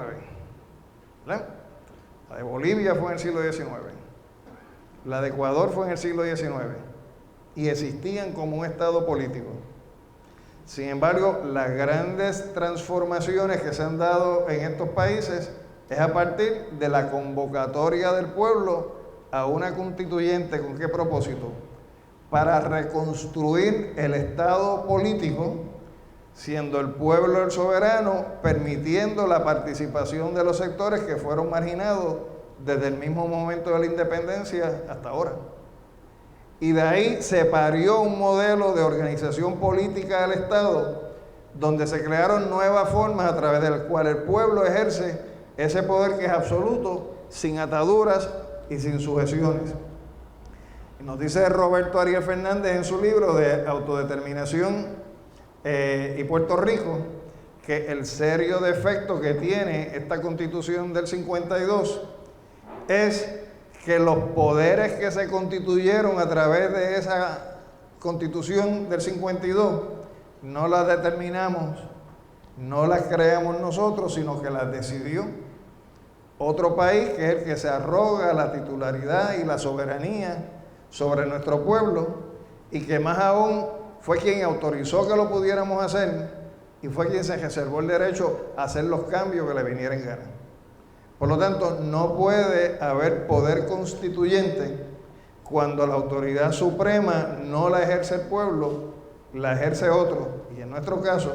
¿verdad? La de Bolivia fue en el siglo XIX, la de Ecuador fue en el siglo XIX, y existían como un estado político. Sin embargo, las grandes transformaciones que se han dado en estos países es a partir de la convocatoria del pueblo a una constituyente. ¿Con qué propósito? para reconstruir el Estado político, siendo el pueblo el soberano, permitiendo la participación de los sectores que fueron marginados desde el mismo momento de la independencia hasta ahora. Y de ahí se parió un modelo de organización política del Estado, donde se crearon nuevas formas a través del cual el pueblo ejerce ese poder que es absoluto, sin ataduras y sin sujeciones. Y nos dice Roberto Ariel Fernández en su libro de Autodeterminación y Puerto Rico, que el serio defecto que tiene esta Constitución del 52 es que los poderes que se constituyeron a través de esa Constitución del 52 no las determinamos, no las creamos nosotros, sino que las decidió otro país, que es el que se arroga la titularidad y la soberanía sobre nuestro pueblo, y que más aún fue quien autorizó que lo pudiéramos hacer y fue quien se reservó el derecho a hacer los cambios que le viniera en gana. Por lo tanto, no puede haber poder constituyente cuando la autoridad suprema no la ejerce el pueblo, la ejerce otro. Y en nuestro caso,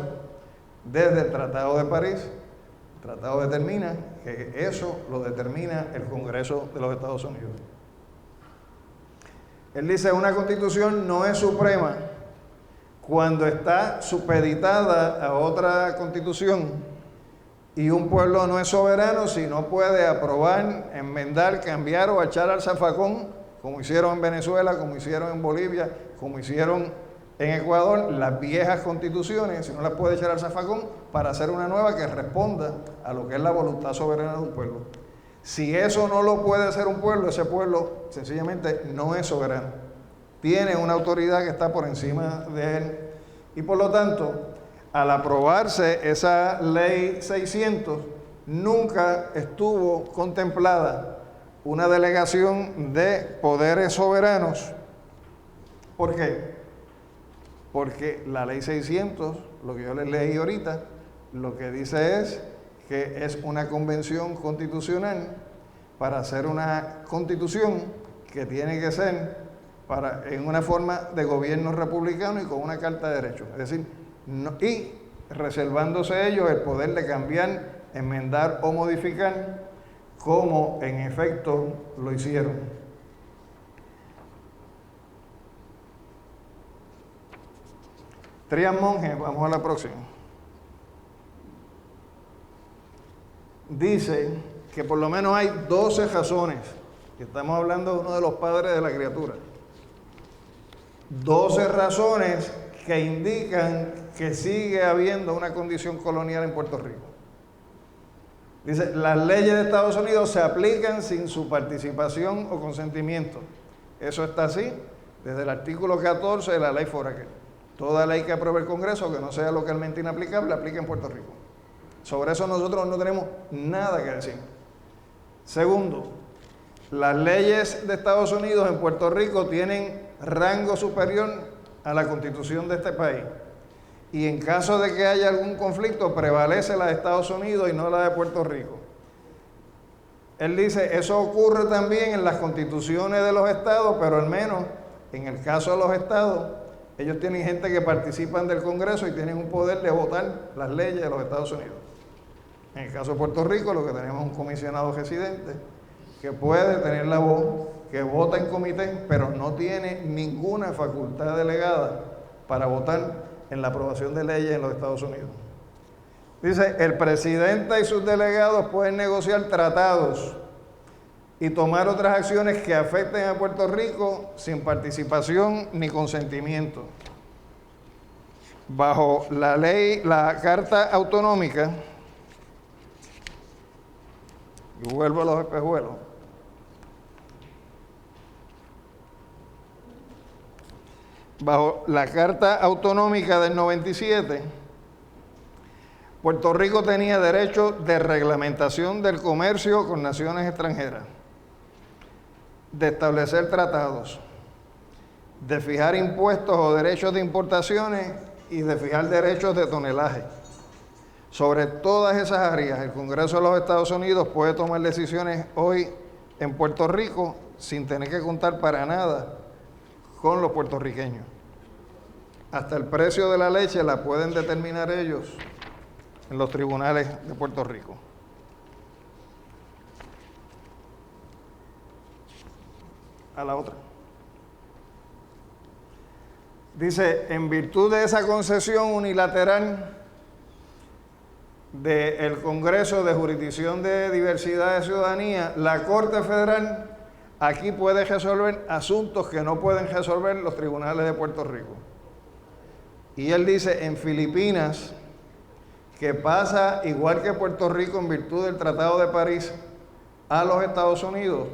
desde el Tratado de París, el tratado determina que eso lo determina el Congreso de los Estados Unidos. Él dice, una constitución no es suprema cuando está supeditada a otra constitución, y un pueblo no es soberano si no puede aprobar, enmendar, cambiar o echar al zafacón, como hicieron en Venezuela, como hicieron en Bolivia, como hicieron en Ecuador, las viejas constituciones, si no las puede echar al zafacón para hacer una nueva que responda a lo que es la voluntad soberana de un pueblo. Si eso no lo puede hacer un pueblo, ese pueblo sencillamente no es soberano. Tiene una autoridad que está por encima de él. Y por lo tanto, al aprobarse esa ley 600, nunca estuvo contemplada una delegación de poderes soberanos. ¿Por qué? Porque la ley 600, lo que yo les leí ahorita, lo que dice es que es una convención constitucional para hacer una constitución que tiene que ser en una forma de gobierno republicano y con una carta de derechos. Es decir, y reservándose ellos el poder de cambiar, enmendar o modificar, como en efecto lo hicieron. Trias Monge, vamos a la próxima. Dice que por lo menos hay 12 razones, que estamos hablando de uno de los padres de la criatura. 12 razones que indican que sigue habiendo una condición colonial en Puerto Rico. Dice, las leyes de Estados Unidos se aplican sin su participación o consentimiento. Eso está así desde el artículo 14 de la ley Foraker. Toda ley que apruebe el Congreso que no sea localmente inaplicable, aplica en Puerto Rico. Sobre eso nosotros no tenemos nada que decir. Segundo, las leyes de Estados Unidos en Puerto Rico tienen rango superior a la Constitución de este país. Y en caso de que haya algún conflicto, prevalece la de Estados Unidos y no la de Puerto Rico. Él dice, eso ocurre también en las constituciones de los estados, pero al menos en el caso de los estados, ellos tienen gente que participan del Congreso y tienen un poder de votar las leyes de los Estados Unidos. En el caso de Puerto Rico, lo que tenemos es un comisionado residente que puede tener la voz, que vota en comité, pero no tiene ninguna facultad delegada para votar en la aprobación de leyes en los Estados Unidos. Dice, el presidente y sus delegados pueden negociar tratados y tomar otras acciones que afecten a Puerto Rico sin participación ni consentimiento. Bajo la ley, la Carta Autonómica, y vuelvo a los espejuelos, bajo la Carta Autonómica del 97, Puerto Rico tenía derecho de reglamentación del comercio con naciones extranjeras, de establecer tratados, de fijar impuestos o derechos de importaciones y de fijar derechos de tonelaje. Sobre todas esas áreas, el Congreso de los Estados Unidos puede tomar decisiones hoy en Puerto Rico sin tener que contar para nada con los puertorriqueños. Hasta el precio de la leche la pueden determinar ellos en los tribunales de Puerto Rico. A la otra. Dice, en virtud de esa concesión unilateral del Congreso de Jurisdicción de Diversidad de Ciudadanía, la Corte Federal aquí puede resolver asuntos que no pueden resolver los tribunales de Puerto Rico. Y él dice, en Filipinas, que pasa igual que Puerto Rico en virtud del Tratado de París a los Estados Unidos,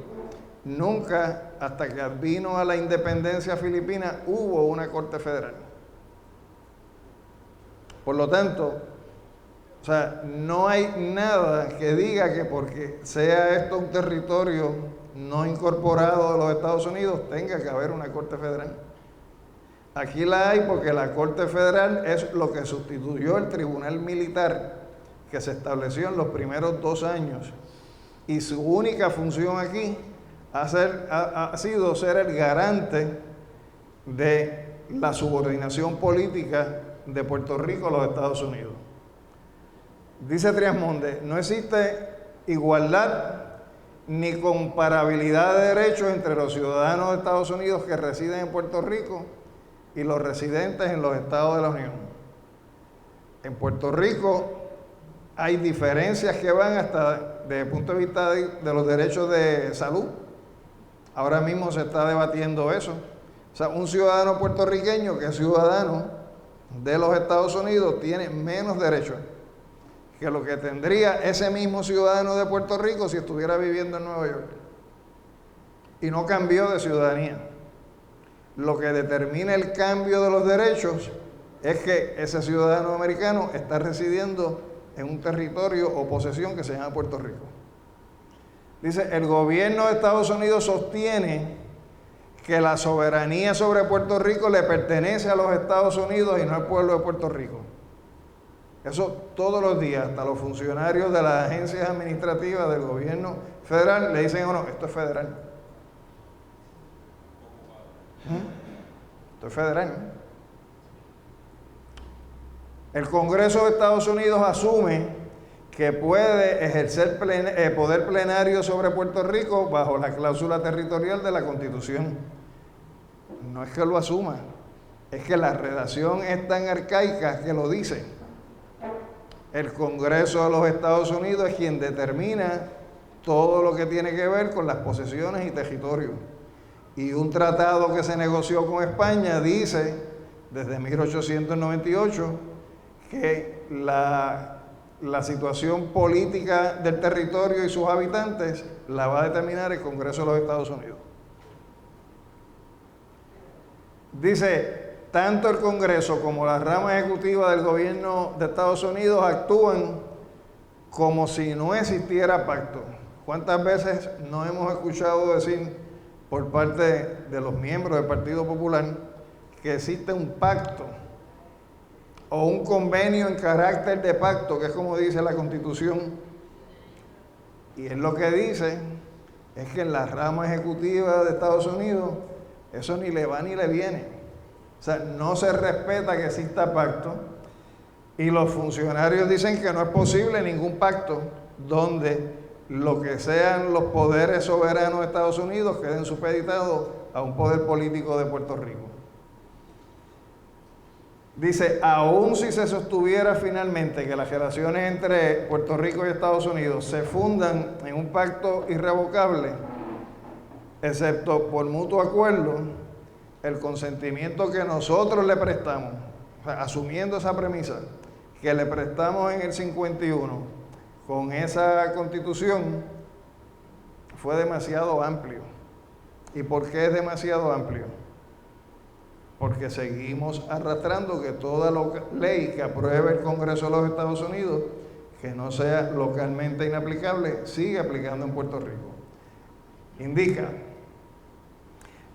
nunca, hasta que vino a la independencia filipina, hubo una Corte Federal. Por lo tanto, o sea, no hay nada que diga que porque sea esto un territorio no incorporado de los Estados Unidos, tenga que haber una Corte Federal. Aquí la hay porque la Corte Federal es lo que sustituyó el Tribunal Militar que se estableció en los primeros 2 años. Y su única función aquí ha sido ser el garante de la subordinación política de Puerto Rico a los Estados Unidos. Dice Triasmonde, no existe igualdad ni comparabilidad de derechos entre los ciudadanos de Estados Unidos que residen en Puerto Rico y los residentes en los estados de la Unión. En Puerto Rico hay diferencias que van hasta desde el punto de vista de los derechos de salud. Ahora mismo se está debatiendo eso. O sea, un ciudadano puertorriqueño que es ciudadano de los Estados Unidos tiene menos derechos que lo que tendría ese mismo ciudadano de Puerto Rico si estuviera viviendo en Nueva York. Y no cambió de ciudadanía. Lo que determina el cambio de los derechos es que ese ciudadano americano está residiendo en un territorio o posesión que se llama Puerto Rico. Dice, el gobierno de Estados Unidos sostiene que la soberanía sobre Puerto Rico le pertenece a los Estados Unidos y no al pueblo de Puerto Rico. Eso todos los días, hasta los funcionarios de las agencias administrativas del gobierno federal le dicen, no, esto es federal. Esto es federal. El Congreso de Estados Unidos asume que puede ejercer poder plenario sobre Puerto Rico bajo la cláusula territorial de la Constitución. No es que lo asuma, es que la redacción es tan arcaica que lo dice. El Congreso de los Estados Unidos es quien determina todo lo que tiene que ver con las posesiones y territorios. Y un tratado que se negoció con España dice, desde 1898, que la situación política del territorio y sus habitantes la va a determinar el Congreso de los Estados Unidos. Dice, tanto el Congreso como la rama ejecutiva del gobierno de Estados Unidos actúan como si no existiera pacto. ¿Cuántas veces no hemos escuchado decir por parte de los miembros del Partido Popular que existe un pacto o un convenio en carácter de pacto, que es como dice la Constitución? Y es lo que dice, es que en la rama ejecutiva de Estados Unidos eso ni le va ni le viene. O sea, no se respeta que exista pacto y los funcionarios dicen que no es posible ningún pacto donde lo que sean los poderes soberanos de Estados Unidos queden supeditados a un poder político de Puerto Rico. Dice, aun si se sostuviera finalmente que las relaciones entre Puerto Rico y Estados Unidos se fundan en un pacto irrevocable, excepto por mutuo acuerdo, el consentimiento que nosotros le prestamos, o sea, asumiendo esa premisa, que le prestamos en el 51 con esa Constitución, fue demasiado amplio. ¿Y por qué es demasiado amplio? Porque seguimos arrastrando que toda ley que apruebe el Congreso de los Estados Unidos, que no sea localmente inaplicable, sigue aplicando en Puerto Rico. Indica,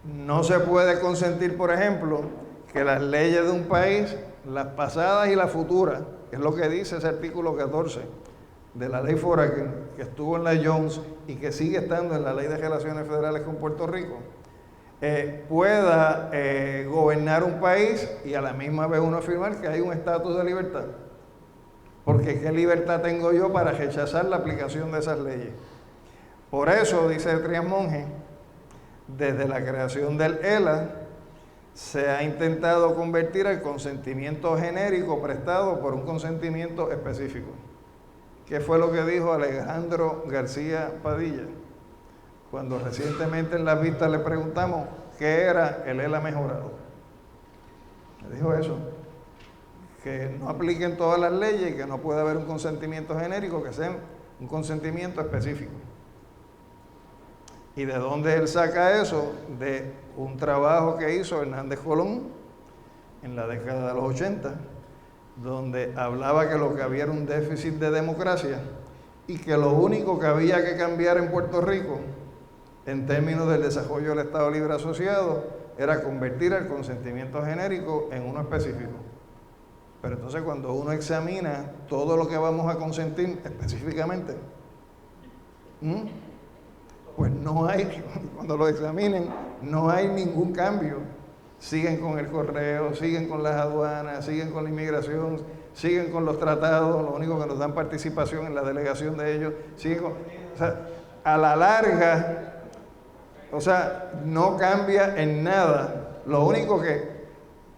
no se puede consentir, por ejemplo, que las leyes de un país, las pasadas y las futuras, que es lo que dice ese artículo 14 de la ley Foraker, que estuvo en la Jones y que sigue estando en la Ley de Relaciones Federales con Puerto Rico, pueda gobernar un país y a la misma vez uno afirmar que hay un estatus de libertad. Porque ¿qué libertad tengo yo para rechazar la aplicación de esas leyes? Por eso, dice Trías Monge, desde la creación del ELA, se ha intentado convertir el consentimiento genérico prestado por un consentimiento específico. ¿Qué fue lo que dijo Alejandro García Padilla? Cuando recientemente en las vistas le preguntamos qué era el ELA mejorado. Le dijo eso, que no apliquen todas las leyes y que no puede haber un consentimiento genérico, que sea un consentimiento específico. ¿Y de dónde él saca eso? De un trabajo que hizo Hernández Colón en la década de los 80, donde hablaba que lo que había era un déficit de democracia y que lo único que había que cambiar en Puerto Rico, en términos del desarrollo del Estado Libre Asociado, era convertir el consentimiento genérico en uno específico. Pero entonces cuando uno examina todo lo que vamos a consentir específicamente, pues no hay, cuando lo examinen, no hay ningún cambio. Siguen con el correo, siguen con las aduanas, siguen con la inmigración, siguen con los tratados, lo único que nos dan participación en la delegación de ellos, siguen con, o sea, a la larga, o sea, no cambia en nada. Lo único que,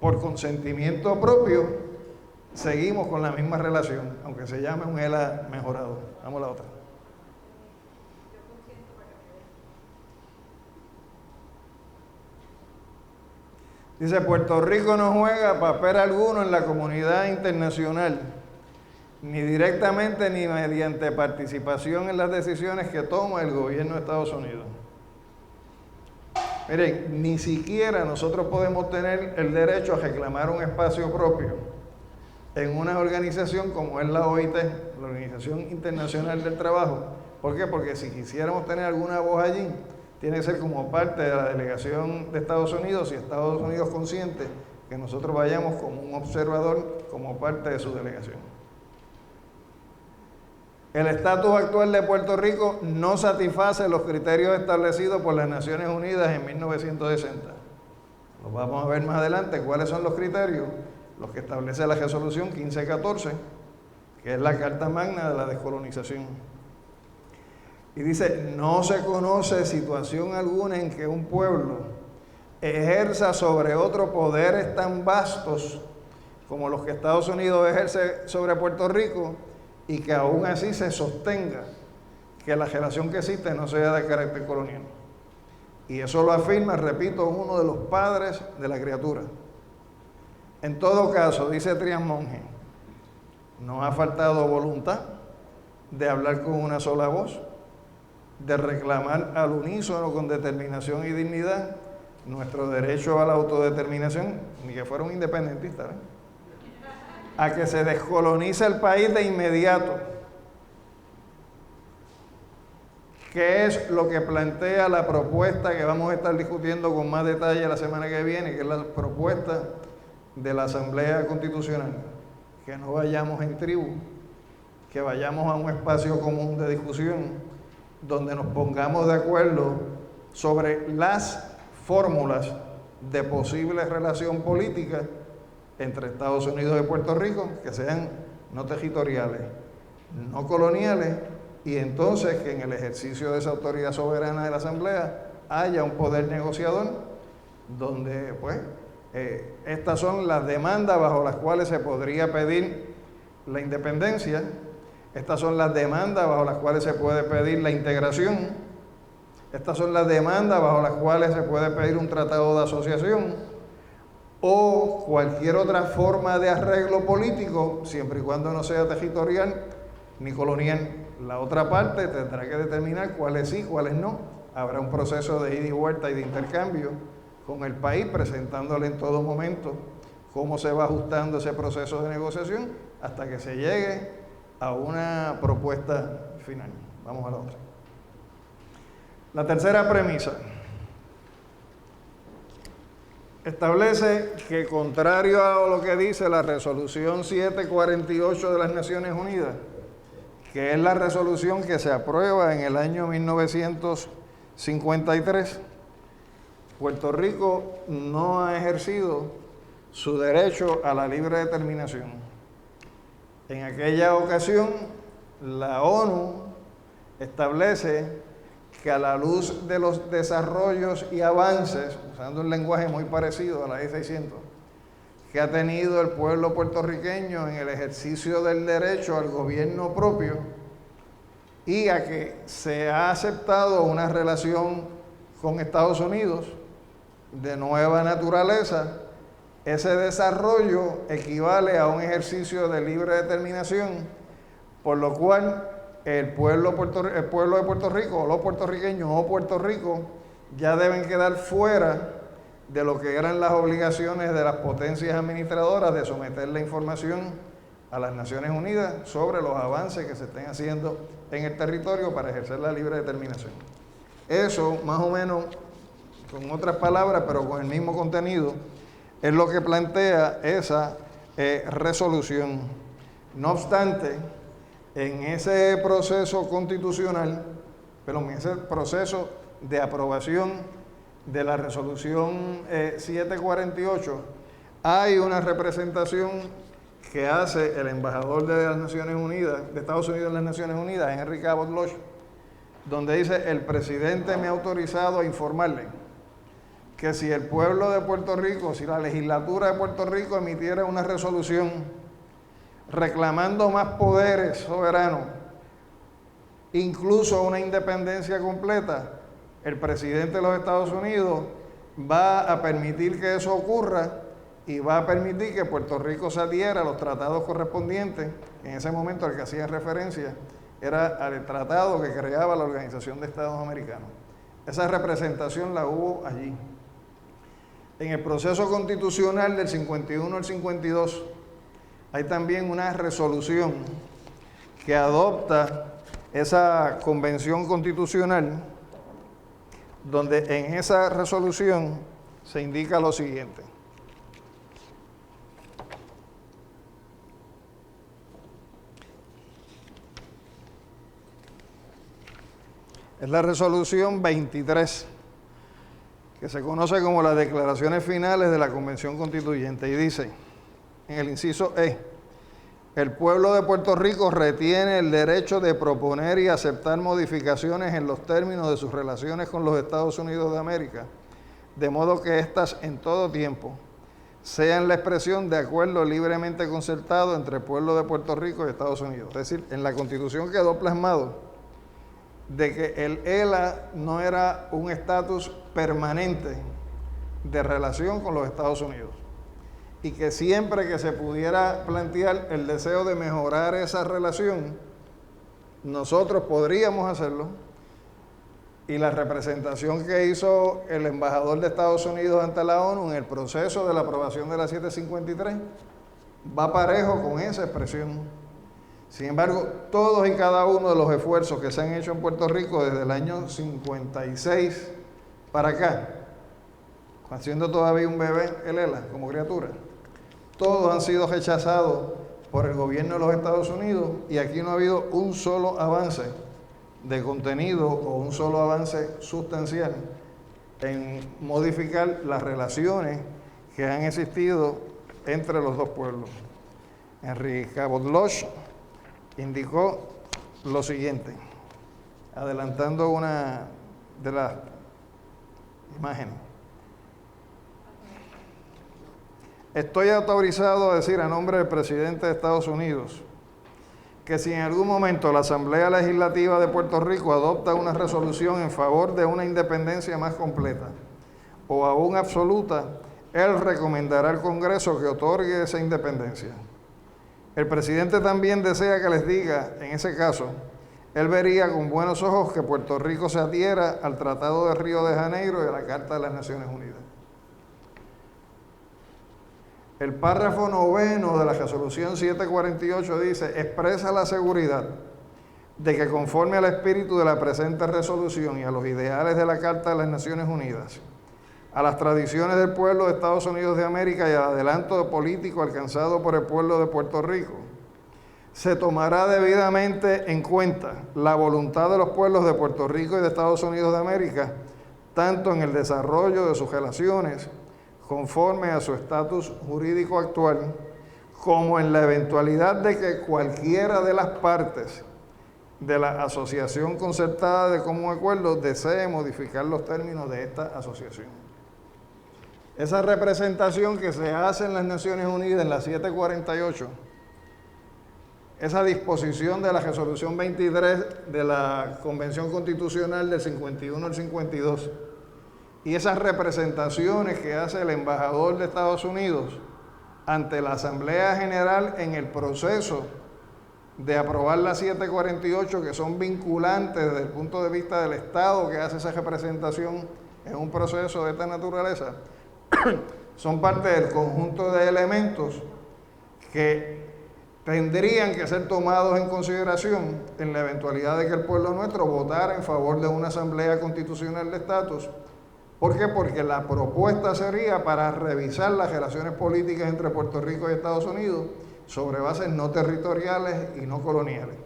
por consentimiento propio, seguimos con la misma relación, aunque se llame un ELA mejorado. Vamos a la otra. Dice, Puerto Rico no juega papel alguno en la comunidad internacional, ni directamente ni mediante participación en las decisiones que toma el gobierno de Estados Unidos. Miren, ni siquiera nosotros podemos tener el derecho a reclamar un espacio propio en una organización como es la OIT, la Organización Internacional del Trabajo. ¿Por qué? Porque si quisiéramos tener alguna voz allí, tiene que ser como parte de la delegación de Estados Unidos y Estados Unidos consciente que nosotros vayamos como un observador, como parte de su delegación. El estatus actual de Puerto Rico no satisface los criterios establecidos por las Naciones Unidas en 1960. Los vamos a ver más adelante. ¿Cuáles son los criterios? Los que establece la resolución 1514, que es la Carta Magna de la descolonización. Y dice, no se conoce situación alguna en que un pueblo ejerza sobre otro poderes tan vastos como los que Estados Unidos ejerce sobre Puerto Rico y que aún así se sostenga que la relación que existe no sea de carácter colonial. Y eso lo afirma, repito, uno de los padres de la criatura. En todo caso, dice Trías Monge, nos ha faltado voluntad de hablar con una sola voz, de reclamar al unísono con determinación y dignidad nuestro derecho a la autodeterminación, ni que fuera un independentista, a que se descolonice el país de inmediato. ¿Qué es lo que plantea la propuesta que vamos a estar discutiendo con más detalle la semana que viene, que es la propuesta de la Asamblea Constitucional? Que no vayamos en tribu, que vayamos a un espacio común de discusión, donde nos pongamos de acuerdo sobre las fórmulas de posible relación política entre Estados Unidos y Puerto Rico, que sean no territoriales, no coloniales, y entonces que en el ejercicio de esa autoridad soberana de la Asamblea haya un poder negociador, donde pues estas son las demandas bajo las cuales se podría pedir la independencia. Estas son las demandas bajo las cuales se puede pedir la integración. Estas son las demandas bajo las cuales se puede pedir un tratado de asociación o cualquier otra forma de arreglo político, siempre y cuando no sea territorial ni colonial. La otra parte tendrá que determinar cuáles sí, cuáles no. Habrá un proceso de ida y vuelta y de intercambio con el país, presentándole en todo momento cómo se va ajustando ese proceso de negociación hasta que se llegue a una propuesta final. Vamos a la otra. La tercera premisa establece que, contrario a lo que dice la resolución 748 de las Naciones Unidas, que es la resolución que se aprueba en el año 1953, Puerto Rico no ha ejercido su derecho a la libre determinación. En aquella ocasión, la ONU establece que a la luz de los desarrollos y avances, usando un lenguaje muy parecido a la ley 600, que ha tenido el pueblo puertorriqueño en el ejercicio del derecho al gobierno propio y a que se ha aceptado una relación con Estados Unidos de nueva naturaleza, ese desarrollo equivale a un ejercicio de libre determinación, por lo cual el pueblo de Puerto Rico, o los puertorriqueños o Puerto Rico, ya deben quedar fuera de lo que eran las obligaciones de las potencias administradoras de someter la información a las Naciones Unidas sobre los avances que se estén haciendo en el territorio para ejercer la libre determinación. Eso, más o menos, con otras palabras, pero con el mismo contenido, es lo que plantea esa resolución. No obstante, en ese proceso constitucional, pero en ese proceso de aprobación de la resolución 748, hay una representación que hace el embajador de las Naciones Unidas, de Estados Unidos en las Naciones Unidas, Henry Cabot Lodge, donde dice: el presidente me ha autorizado a informarle que si el pueblo de Puerto Rico, si la legislatura de Puerto Rico emitiera una resolución reclamando más poderes soberanos, incluso una independencia completa, el presidente de los Estados Unidos va a permitir que eso ocurra y va a permitir que Puerto Rico se adhiera a los tratados correspondientes. En ese momento al que hacía referencia era al tratado que creaba la Organización de Estados Americanos. Esa representación la hubo allí. En el proceso constitucional del 51 al 52 hay también una resolución que adopta esa convención constitucional, donde en esa resolución se indica lo siguiente: es la resolución 23, que se conoce como las declaraciones finales de la Convención Constituyente, y dice, en el inciso E: el pueblo de Puerto Rico retiene el derecho de proponer y aceptar modificaciones en los términos de sus relaciones con los Estados Unidos de América, de modo que éstas en todo tiempo sean la expresión de acuerdo libremente concertado entre el pueblo de Puerto Rico y Estados Unidos. Es decir, en la Constitución quedó plasmado de que el ELA no era un estatus permanente de relación con los Estados Unidos, y que siempre que se pudiera plantear el deseo de mejorar esa relación, nosotros podríamos hacerlo, y la representación que hizo el embajador de Estados Unidos ante la ONU en el proceso de la aprobación de la 753 va parejo con esa expresión. Sin embargo, todos y cada uno de los esfuerzos que se han hecho en Puerto Rico desde el año 56 para acá, siendo todavía un bebé el ELA como criatura, todos han sido rechazados por el gobierno de los Estados Unidos, y aquí no ha habido un solo avance de contenido o un solo avance sustancial en modificar las relaciones que han existido entre los dos pueblos. Henry Cabot Lodge indicó lo siguiente, adelantando una de las imágenes: estoy autorizado a decir a nombre del presidente de Estados Unidos que si en algún momento la Asamblea Legislativa de Puerto Rico adopta una resolución en favor de una independencia más completa o aún absoluta, él recomendará al Congreso que otorgue esa independencia. El presidente también desea que les diga, en ese caso, él vería con buenos ojos que Puerto Rico se adhiera al Tratado de Río de Janeiro y a la Carta de las Naciones Unidas. El párrafo 9 de la resolución 748 dice: expresa la seguridad de que conforme al espíritu de la presente resolución y a los ideales de la Carta de las Naciones Unidas, a las tradiciones del pueblo de Estados Unidos de América y al adelanto político alcanzado por el pueblo de Puerto Rico, se tomará debidamente en cuenta la voluntad de los pueblos de Puerto Rico y de Estados Unidos de América tanto en el desarrollo de sus relaciones conforme a su estatus jurídico actual, como en la eventualidad de que cualquiera de las partes de la asociación concertada de común acuerdo desee modificar los términos de esta asociación. Esa representación que se hace en las Naciones Unidas en la 748, esa disposición de la resolución 23 de la Convención Constitucional del 51 al 52 y esas representaciones que hace el embajador de Estados Unidos ante la Asamblea General en el proceso de aprobar la 748, que son vinculantes desde el punto de vista del Estado que hace esa representación en un proceso de esta naturaleza, son parte del conjunto de elementos que tendrían que ser tomados en consideración en la eventualidad de que el pueblo nuestro votara en favor de una asamblea constitucional de estatus. ¿Por qué? Porque la propuesta sería para revisar las relaciones políticas entre Puerto Rico y Estados Unidos sobre bases no territoriales y no coloniales.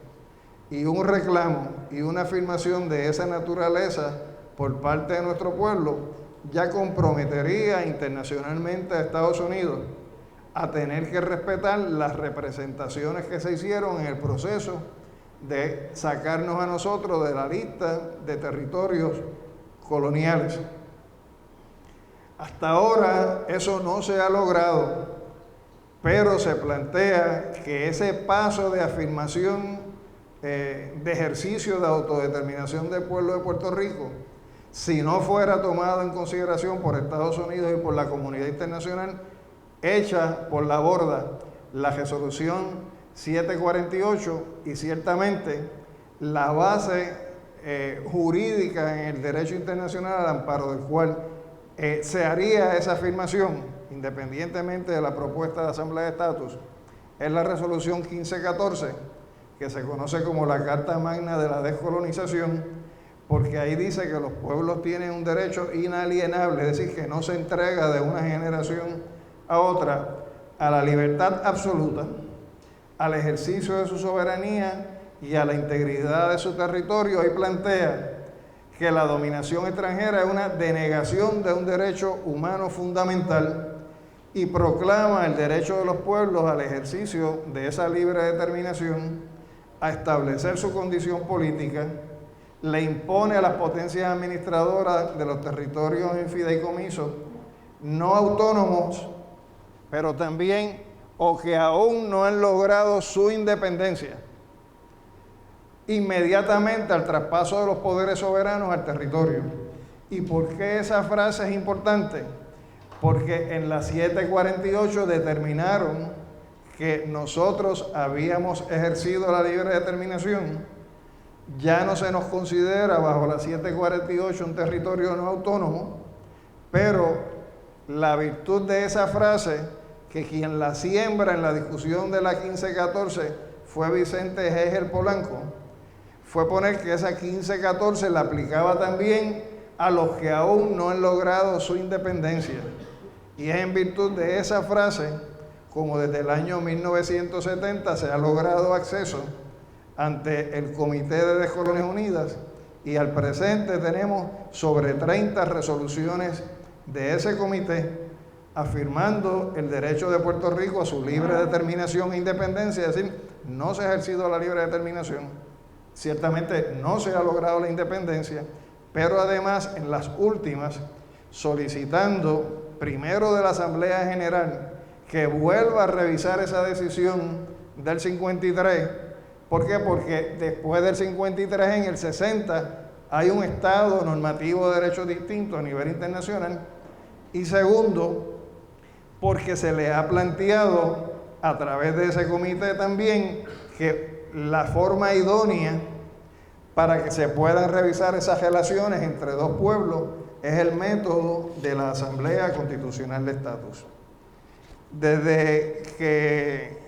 Y un reclamo y una afirmación de esa naturaleza por parte de nuestro pueblo ya comprometería internacionalmente a Estados Unidos a tener que respetar las representaciones que se hicieron en el proceso de sacarnos a nosotros de la lista de territorios coloniales. Hasta ahora eso no se ha logrado, pero se plantea que ese paso de afirmación de ejercicio de autodeterminación del pueblo de Puerto Rico, si no fuera tomado en consideración por Estados Unidos y por la comunidad internacional, echa por la borda la resolución 748 y ciertamente la base jurídica en el derecho internacional al amparo del cual se haría esa afirmación, independientemente de la propuesta de Asamblea de Estatus, es la resolución 1514, que se conoce como la Carta Magna de la Descolonización, porque ahí dice que los pueblos tienen un derecho inalienable, es decir, que no se entrega de una generación a otra, a la libertad absoluta, al ejercicio de su soberanía y a la integridad de su territorio. Ahí plantea que la dominación extranjera es una denegación de un derecho humano fundamental y proclama el derecho de los pueblos al ejercicio de esa libre determinación, a establecer su condición política, le impone a las potencias administradoras de los territorios en fideicomiso no autónomos, pero también o que aún no han logrado su independencia, inmediatamente al traspaso de los poderes soberanos al territorio. ¿Y por qué esa frase es importante? Porque en la 748 determinaron que nosotros habíamos ejercido la libre determinación. Ya no se nos considera bajo la 748 un territorio no autónomo, pero la virtud de esa frase, que quien la siembra en la discusión de la 1514 fue Vicente Hegel Polanco, fue poner que esa 1514 la aplicaba también a los que aún no han logrado su independencia. Y es en virtud de esa frase, como desde el año 1970 se ha logrado acceso ante el Comité de Descolonizaciones Unidas, y al presente tenemos sobre 30 resoluciones de ese comité afirmando el derecho de Puerto Rico a su libre determinación e independencia, es decir, no se ha ejercido la libre determinación, ciertamente no se ha logrado la independencia, pero además en las últimas solicitando primero de la Asamblea General que vuelva a revisar esa decisión del 53. ¿Por qué? Porque después del 53, en el 60, hay un estado normativo de derecho distinto a nivel internacional. Y segundo, porque se le ha planteado a través de ese comité también que la forma idónea para que se puedan revisar esas relaciones entre dos pueblos es el método de la Asamblea Constitucional de Estatus. Desde que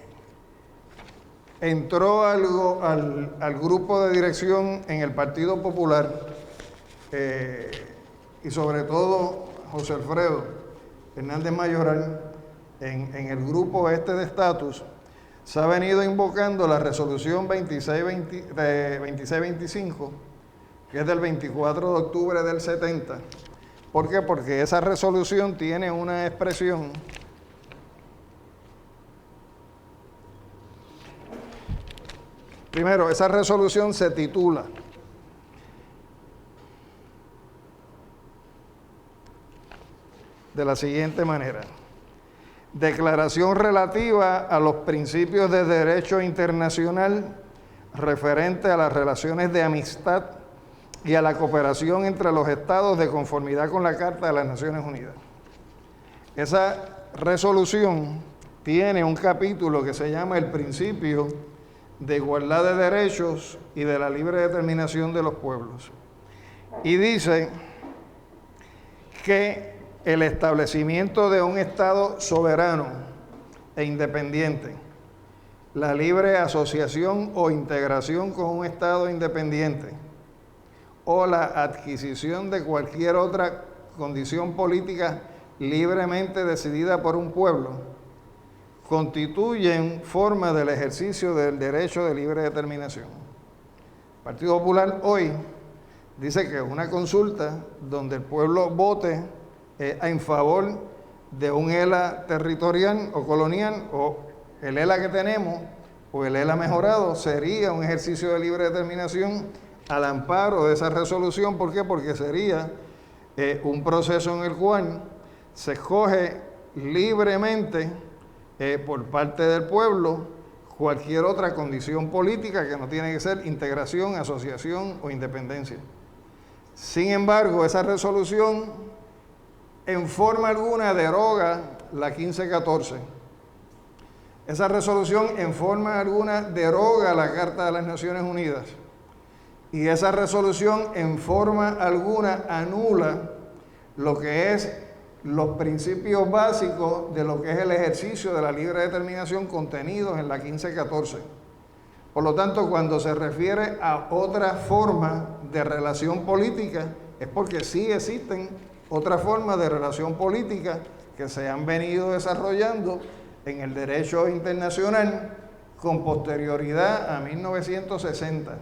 entró al grupo de dirección en el Partido Popular, y sobre todo José Alfredo Hernández Mayoral, en el grupo de estatus, se ha venido invocando la resolución 2625, que es del 24 de octubre del 70, ¿Por qué? Porque esa resolución tiene una expresión primero, esa resolución se titula de la siguiente manera: Declaración relativa a los principios de derecho internacional referente a las relaciones de amistad y a la cooperación entre los estados de conformidad con la Carta de las Naciones Unidas. Esa resolución tiene un capítulo que se llama el principio de igualdad de derechos y de la libre determinación de los pueblos. Y dice que el establecimiento de un Estado soberano e independiente, la libre asociación o integración con un Estado independiente o la adquisición de cualquier otra condición política libremente decidida por un pueblo, constituyen forma del ejercicio del derecho de libre determinación. El Partido Popular hoy dice que una consulta donde el pueblo vote en favor de un ELA territorial o colonial, o el ELA que tenemos, o el ELA mejorado, sería un ejercicio de libre determinación al amparo de esa resolución. ¿Por qué? Porque sería un proceso en el cual se escoge libremente por parte del pueblo cualquier otra condición política que no tiene que ser integración, asociación o independencia. Sin embargo, esa resolución en forma alguna deroga la 1514. Esa resolución en forma alguna deroga la Carta de las Naciones Unidas. Y esa resolución en forma alguna anula lo que es los principios básicos de lo que es el ejercicio de la libre determinación contenidos en la 1514. Por lo tanto, cuando se refiere a otra forma de relación política, es porque sí existen otras formas de relación política que se han venido desarrollando en el derecho internacional con posterioridad a 1960.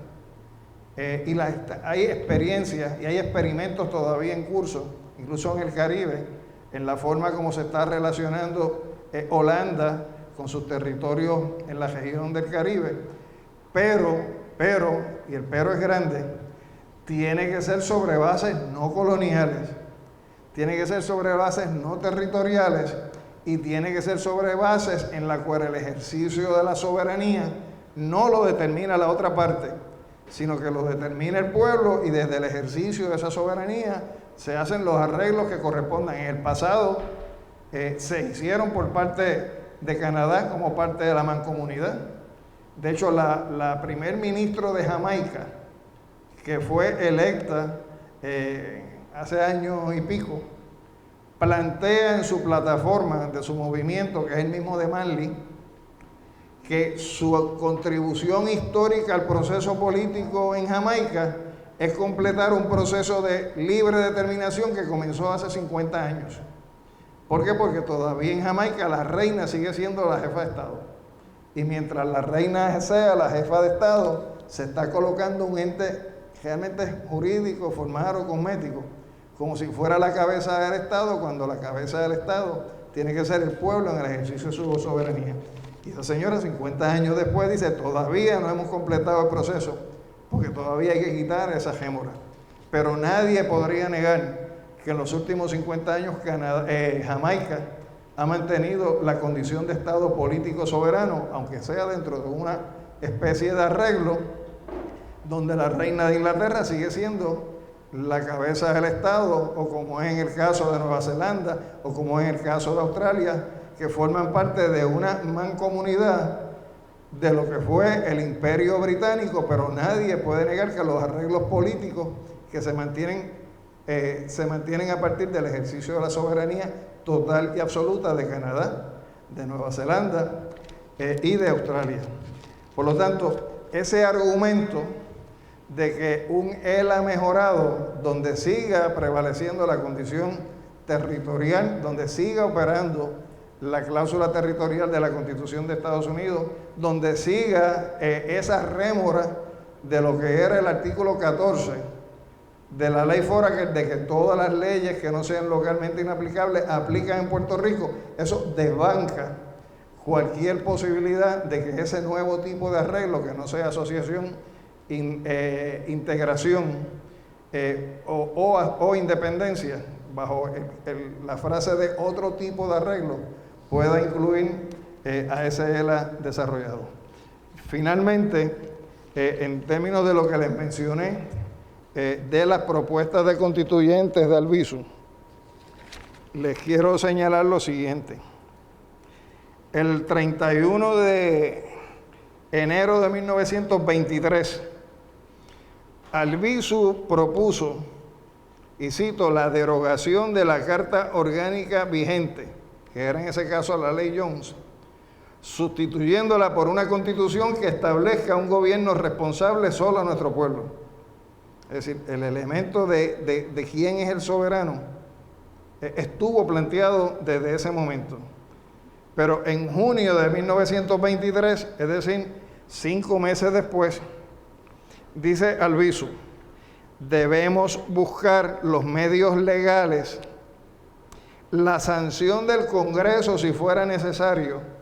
Hay experiencias y hay experimentos todavía en curso, incluso en el Caribe, en la forma como se está relacionando Holanda con sus territorios en la región del Caribe, pero, y el pero es grande, tiene que ser sobre bases no coloniales, tiene que ser sobre bases no territoriales y tiene que ser sobre bases en la cual el ejercicio de la soberanía no lo determina la otra parte, sino que lo determina el pueblo, y desde el ejercicio de esa soberanía se hacen los arreglos que correspondan. En el pasado se hicieron por parte de Canadá como parte de la mancomunidad. De hecho, la primer ministro de Jamaica, que fue electa hace años y pico, plantea en su plataforma de su movimiento, que es el mismo de Manley, que su contribución histórica al proceso político en Jamaica es completar un proceso de libre determinación que comenzó hace 50 años. ¿Por qué? Porque todavía en Jamaica la reina sigue siendo la jefa de Estado. Y mientras la reina sea la jefa de Estado, se está colocando un ente realmente jurídico, formal o cosmético, como si fuera la cabeza del Estado, cuando la cabeza del Estado tiene que ser el pueblo en el ejercicio de su soberanía. Y esa señora, 50 años después, dice: todavía no hemos completado el proceso, porque todavía hay que quitar esa gémora. Pero nadie podría negar que en los últimos 50 años Jamaica ha mantenido la condición de Estado político soberano, aunque sea dentro de una especie de arreglo donde la reina de Inglaterra sigue siendo la cabeza del Estado, o como es en el caso de Nueva Zelanda, o como es en el caso de Australia, que forman parte de una mancomunidad de lo que fue el Imperio Británico, pero nadie puede negar que los arreglos políticos que se mantienen a partir del ejercicio de la soberanía total y absoluta de Canadá, de Nueva Zelanda y de Australia. Por lo tanto, ese argumento de que un ELA mejorado, donde siga prevaleciendo la condición territorial, donde siga operando la cláusula territorial de la Constitución de Estados Unidos, donde siga esa rémora de lo que era el artículo 14 de la ley Foraker, de que todas las leyes que no sean localmente inaplicables aplican en Puerto Rico, eso desbanca cualquier posibilidad de que ese nuevo tipo de arreglo, que no sea asociación, integración o independencia, bajo la frase de otro tipo de arreglo, pueda incluir a ese ELA desarrollado. Finalmente, en términos de lo que les mencioné, de las propuestas de constituyentes de Albizu, les quiero señalar lo siguiente. El 31 de enero de 1923, Albizu propuso, y cito, la derogación de la Carta Orgánica vigente, que era en ese caso la Ley Jones, sustituyéndola por una constitución que establezca un gobierno responsable solo a nuestro pueblo. Es decir, el elemento de quién es el soberano estuvo planteado desde ese momento. Pero en junio de 1923, es decir, 5 meses después, dice Albizu, debemos buscar los medios legales, la sanción del Congreso si fuera necesario,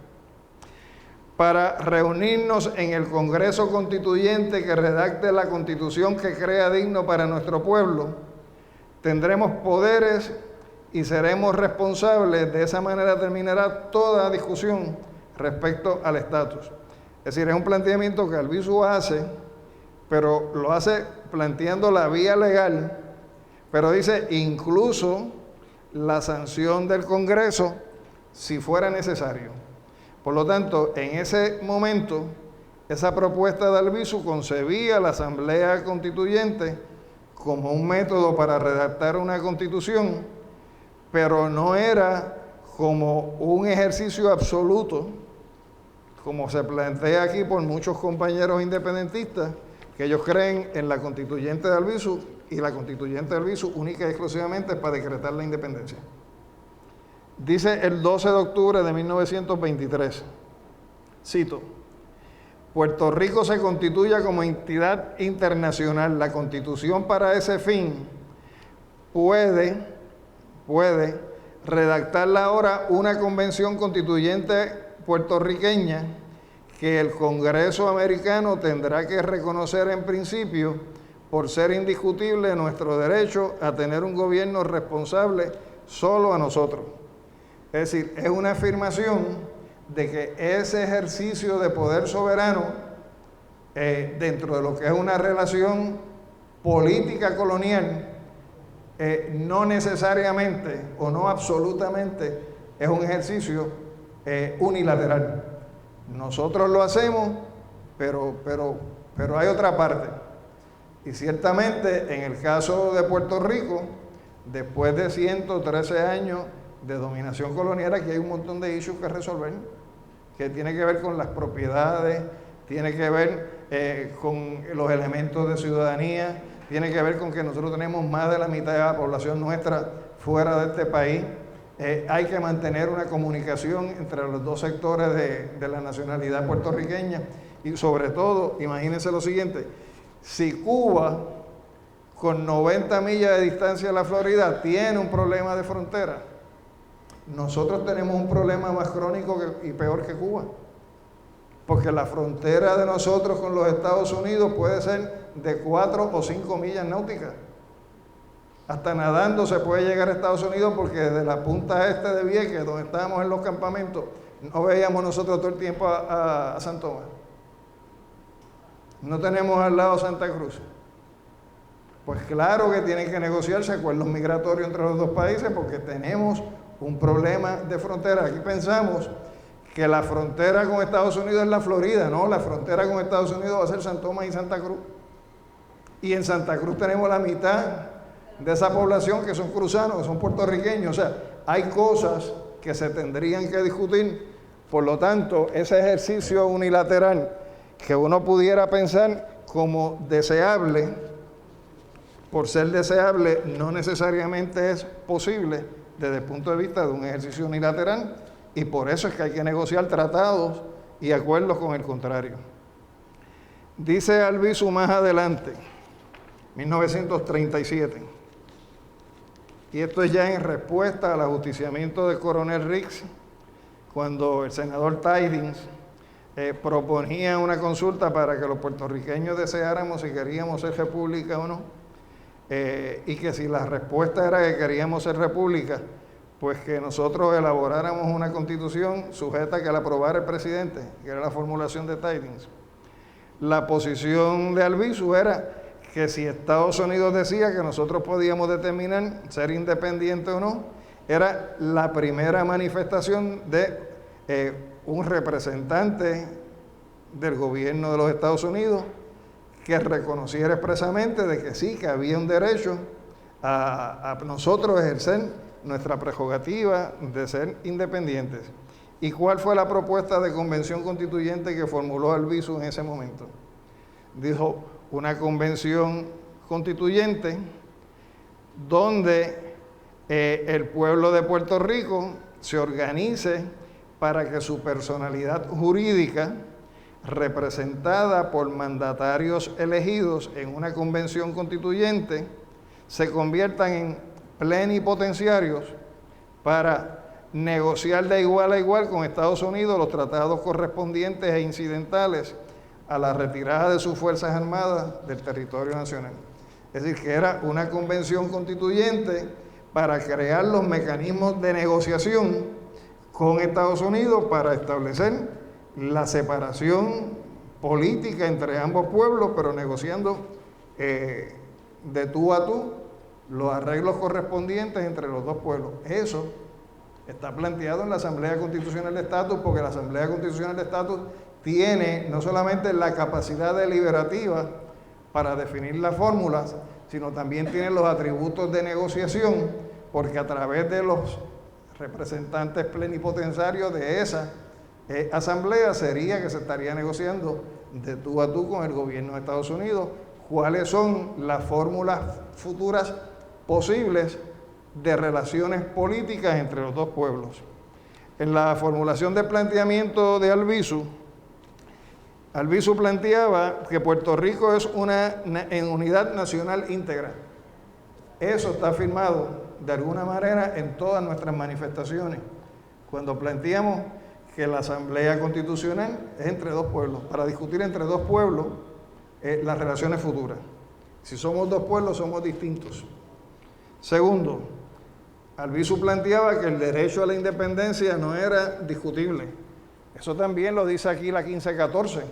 para reunirnos en el Congreso Constituyente que redacte la Constitución que crea digno para nuestro pueblo. Tendremos poderes y seremos responsables. De esa manera terminará toda discusión respecto al estatus. Es decir, es un planteamiento que Albizu hace, pero lo hace planteando la vía legal, pero dice incluso la sanción del Congreso si fuera necesario. Por lo tanto, en ese momento, esa propuesta de Albizu concebía la Asamblea Constituyente como un método para redactar una constitución, pero no era como un ejercicio absoluto, como se plantea aquí por muchos compañeros independentistas, que ellos creen en la constituyente de Albizu, y la constituyente de Albizu única y exclusivamente para decretar la independencia. Dice el 12 de octubre de 1923, cito, Puerto Rico se constituya como entidad internacional. La Constitución para ese fin puede redactarla ahora una convención constituyente puertorriqueña que el Congreso americano tendrá que reconocer en principio por ser indiscutible nuestro derecho a tener un gobierno responsable solo a nosotros. Es decir, es una afirmación de que ese ejercicio de poder soberano dentro de lo que es una relación política colonial no necesariamente o no absolutamente es un ejercicio unilateral. Nosotros lo hacemos, pero hay otra parte. Y ciertamente en el caso de Puerto Rico, después de 113 años de dominación colonial, aquí hay un montón de issues que resolver, que tiene que ver con las propiedades, tiene que ver con los elementos de ciudadanía, tiene que ver con que nosotros tenemos más de la mitad de la población nuestra fuera de este país. Hay que mantener una comunicación entre los dos sectores de la nacionalidad puertorriqueña y sobre todo, imagínense lo siguiente, si Cuba con 90 millas de distancia de la Florida tiene un problema de frontera, nosotros tenemos un problema más crónico y peor que Cuba, porque la frontera de nosotros con los Estados Unidos puede ser de 4 o 5 millas náuticas. Hasta nadando se puede llegar a Estados Unidos, porque desde la punta este de Vieques, donde estábamos en los campamentos, no veíamos nosotros todo el tiempo a San Tomás. No tenemos al lado Santa Cruz. Pues claro que tienen que negociarse acuerdos migratorios entre los dos países, porque tenemos un problema de frontera. Aquí pensamos que la frontera con Estados Unidos es la Florida, no, la frontera con Estados Unidos va a ser San Tomás y Santa Cruz. Y en Santa Cruz tenemos la mitad de esa población que son cruzanos, que son puertorriqueños. O sea, hay cosas que se tendrían que discutir. Por lo tanto, ese ejercicio unilateral que uno pudiera pensar como deseable, por ser deseable, no necesariamente es posible desde el punto de vista de un ejercicio unilateral, y por eso es que hay que negociar tratados y acuerdos con el contrario. Dice Albizu más adelante, 1937. Y esto es ya en respuesta al ajusticiamiento del coronel Riggs, cuando el senador Tidings proponía una consulta para que los puertorriqueños deseáramos si queríamos ser república o no, y que si la respuesta era que queríamos ser república, pues que nosotros elaboráramos una constitución sujeta a que la aprobara el presidente, que era la formulación de Tidings. La posición de Albizu era que si Estados Unidos decía que nosotros podíamos determinar ser independientes o no, era la primera manifestación de un representante del gobierno de los Estados Unidos que reconociera expresamente de que sí, que había un derecho a nosotros ejercer nuestra prerrogativa de ser independientes. ¿Y cuál fue la propuesta de convención constituyente que formuló Albizu en ese momento? Dijo, una convención constituyente donde el pueblo de Puerto Rico se organice para que su personalidad jurídica, representada por mandatarios elegidos en una convención constituyente, se conviertan en plenipotenciarios para negociar de igual a igual con Estados Unidos los tratados correspondientes e incidentales a la retirada de sus Fuerzas Armadas del territorio nacional. Es decir, que era una convención constituyente para crear los mecanismos de negociación con Estados Unidos para establecer la separación política entre ambos pueblos, pero negociando de tú a tú los arreglos correspondientes entre los dos pueblos. Eso está planteado en la Asamblea Constitucional de Estatus, porque la Asamblea Constitucional de Estatus tiene no solamente la capacidad deliberativa para definir las fórmulas, sino también tiene los atributos de negociación, porque a través de los representantes plenipotenciarios de esa asamblea sería que se estaría negociando de tú a tú con el gobierno de Estados Unidos cuáles son las fórmulas futuras posibles de relaciones políticas entre los dos pueblos. En la formulación del planteamiento de Albizu planteaba que Puerto Rico es una unidad nacional íntegra. Eso está afirmado de alguna manera en todas nuestras manifestaciones, cuando planteamos que la Asamblea Constitucional es entre dos pueblos, para discutir entre dos pueblos las relaciones futuras. Si somos dos pueblos, somos distintos. Segundo, Albizu planteaba que el derecho a la independencia no era discutible. Eso también lo dice aquí la 1514.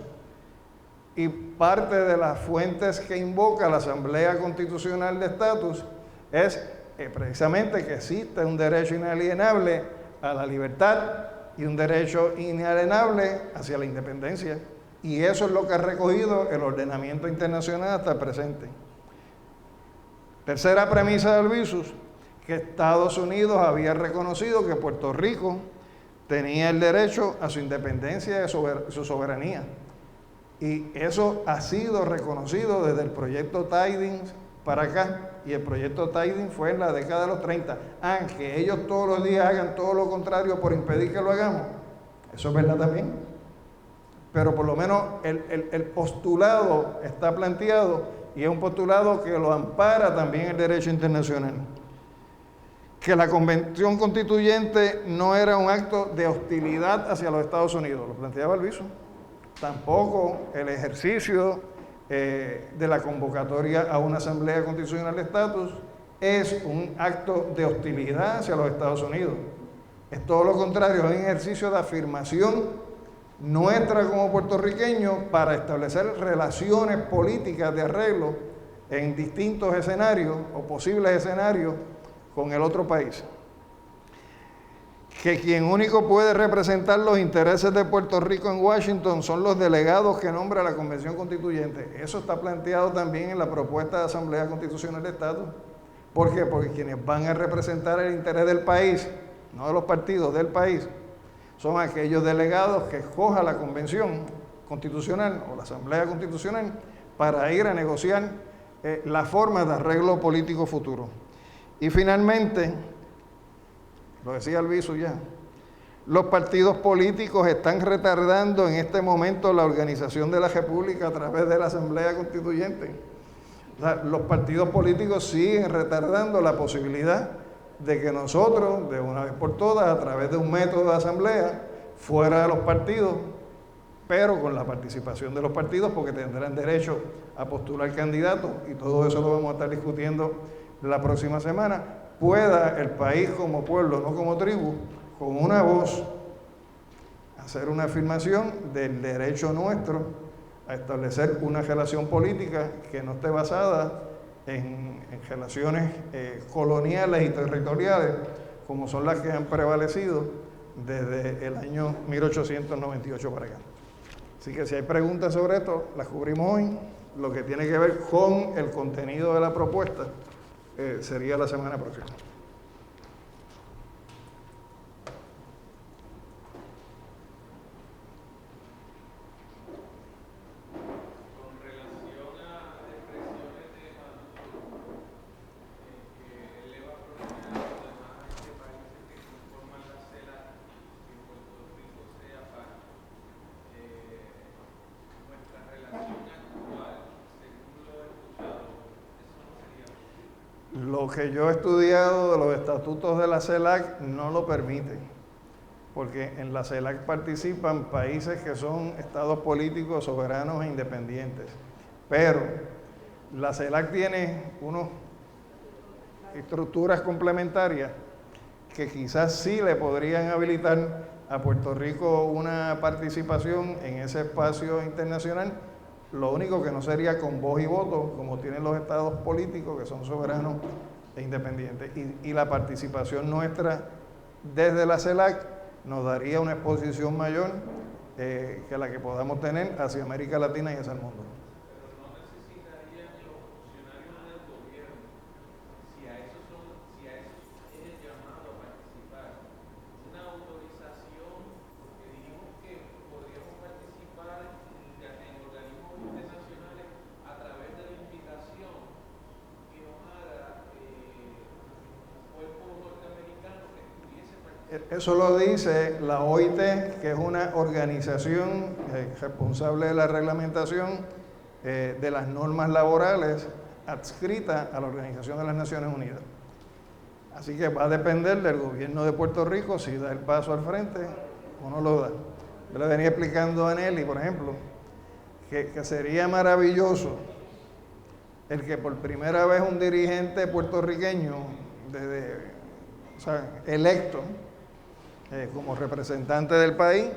Y parte de las fuentes que invoca la Asamblea Constitucional de Estatus es precisamente que existe un derecho inalienable a la libertad y un derecho inalienable hacia la independencia. Y eso es lo que ha recogido el ordenamiento internacional hasta el presente. Tercera premisa de Albizu, que Estados Unidos había reconocido que Puerto Rico tenía el derecho a su independencia y su soberanía. Y eso ha sido reconocido desde el proyecto Tidings para acá, y el proyecto Tidings fue en la década de los 30. Que ellos todos los días hagan todo lo contrario por impedir que lo hagamos, eso es verdad también. Pero por lo menos el postulado está planteado, y es un postulado que lo ampara también el derecho internacional. Que la Convención Constituyente no era un acto de hostilidad hacia los Estados Unidos, lo planteaba Albizu. Tampoco el ejercicio de la convocatoria a una Asamblea Constitucional de Estatus es un acto de hostilidad hacia los Estados Unidos. Es todo lo contrario, es un ejercicio de afirmación nuestra como puertorriqueños para establecer relaciones políticas de arreglo en distintos escenarios o posibles escenarios con el otro país. Que quien único puede representar los intereses de Puerto Rico en Washington son los delegados que nombra la Convención Constituyente. Eso está planteado también en la propuesta de Asamblea Constitucional de Estatus. ¿Por qué? Porque quienes van a representar el interés del país, no de los partidos, del país, son aquellos delegados que escoja la Convención Constitucional o la Asamblea Constitucional para ir a negociar la forma de arreglo político futuro. Y finalmente, lo decía Albizu ya, los partidos políticos están retardando en este momento la organización de la República a través de la Asamblea Constituyente. O sea, los partidos políticos siguen retardando la posibilidad de que nosotros, de una vez por todas, a través de un método de asamblea, fuera de los partidos, pero con la participación de los partidos, porque tendrán derecho a postular candidatos, y todo eso lo vamos a estar discutiendo la próxima semana, pueda el país como pueblo, no como tribu, con una voz, hacer una afirmación del derecho nuestro a establecer una relación política que no esté basada en relaciones coloniales y territoriales, como son las que han prevalecido desde el año 1898 para acá. Así que si hay preguntas sobre esto, las cubrimos hoy. Lo que tiene que ver con el contenido de la propuesta sería la semana próxima. Lo que yo he estudiado de los estatutos de la CELAC no lo permite, porque en la CELAC participan países que son estados políticos soberanos e independientes, pero la CELAC tiene unas estructuras complementarias que quizás sí le podrían habilitar a Puerto Rico una participación en ese espacio internacional. Lo único que no sería con voz y voto, como tienen los estados políticos que son soberanos e independientes. Y la participación nuestra desde la CELAC nos daría una exposición mayor que la que podamos tener hacia América Latina y hacia el mundo. Eso lo dice la OIT, que es una organización responsable de la reglamentación de las normas laborales adscrita a la Organización de las Naciones Unidas. Así que va a depender del gobierno de Puerto Rico si da el paso al frente o no lo da. Yo le venía explicando a Nelly, por ejemplo, que sería maravilloso el que por primera vez un dirigente puertorriqueño electo como representante del país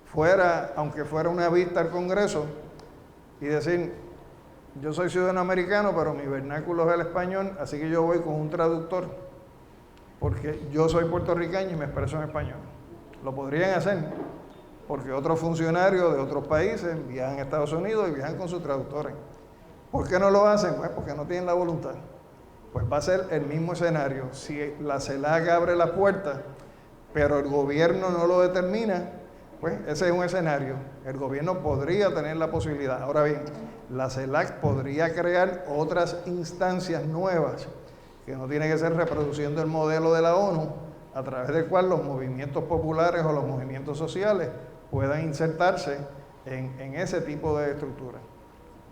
fuera, aunque fuera una vista al Congreso, y decir: yo soy ciudadano americano, pero mi vernáculo es el español, así que yo voy con un traductor, porque yo soy puertorriqueño y me expreso en español. Lo podrían hacer, porque otros funcionarios de otros países viajan a Estados Unidos y viajan con sus traductores. ¿Por qué no lo hacen? Pues porque no tienen la voluntad. Pues va a ser el mismo escenario. Si la CELAC abre la puerta, pero el gobierno no lo determina, pues ese es un escenario. El gobierno podría tener la posibilidad. Ahora bien, la CELAC podría crear otras instancias nuevas, que no tiene que ser reproduciendo el modelo de la ONU, a través del cual los movimientos populares o los movimientos sociales puedan insertarse en ese tipo de estructura.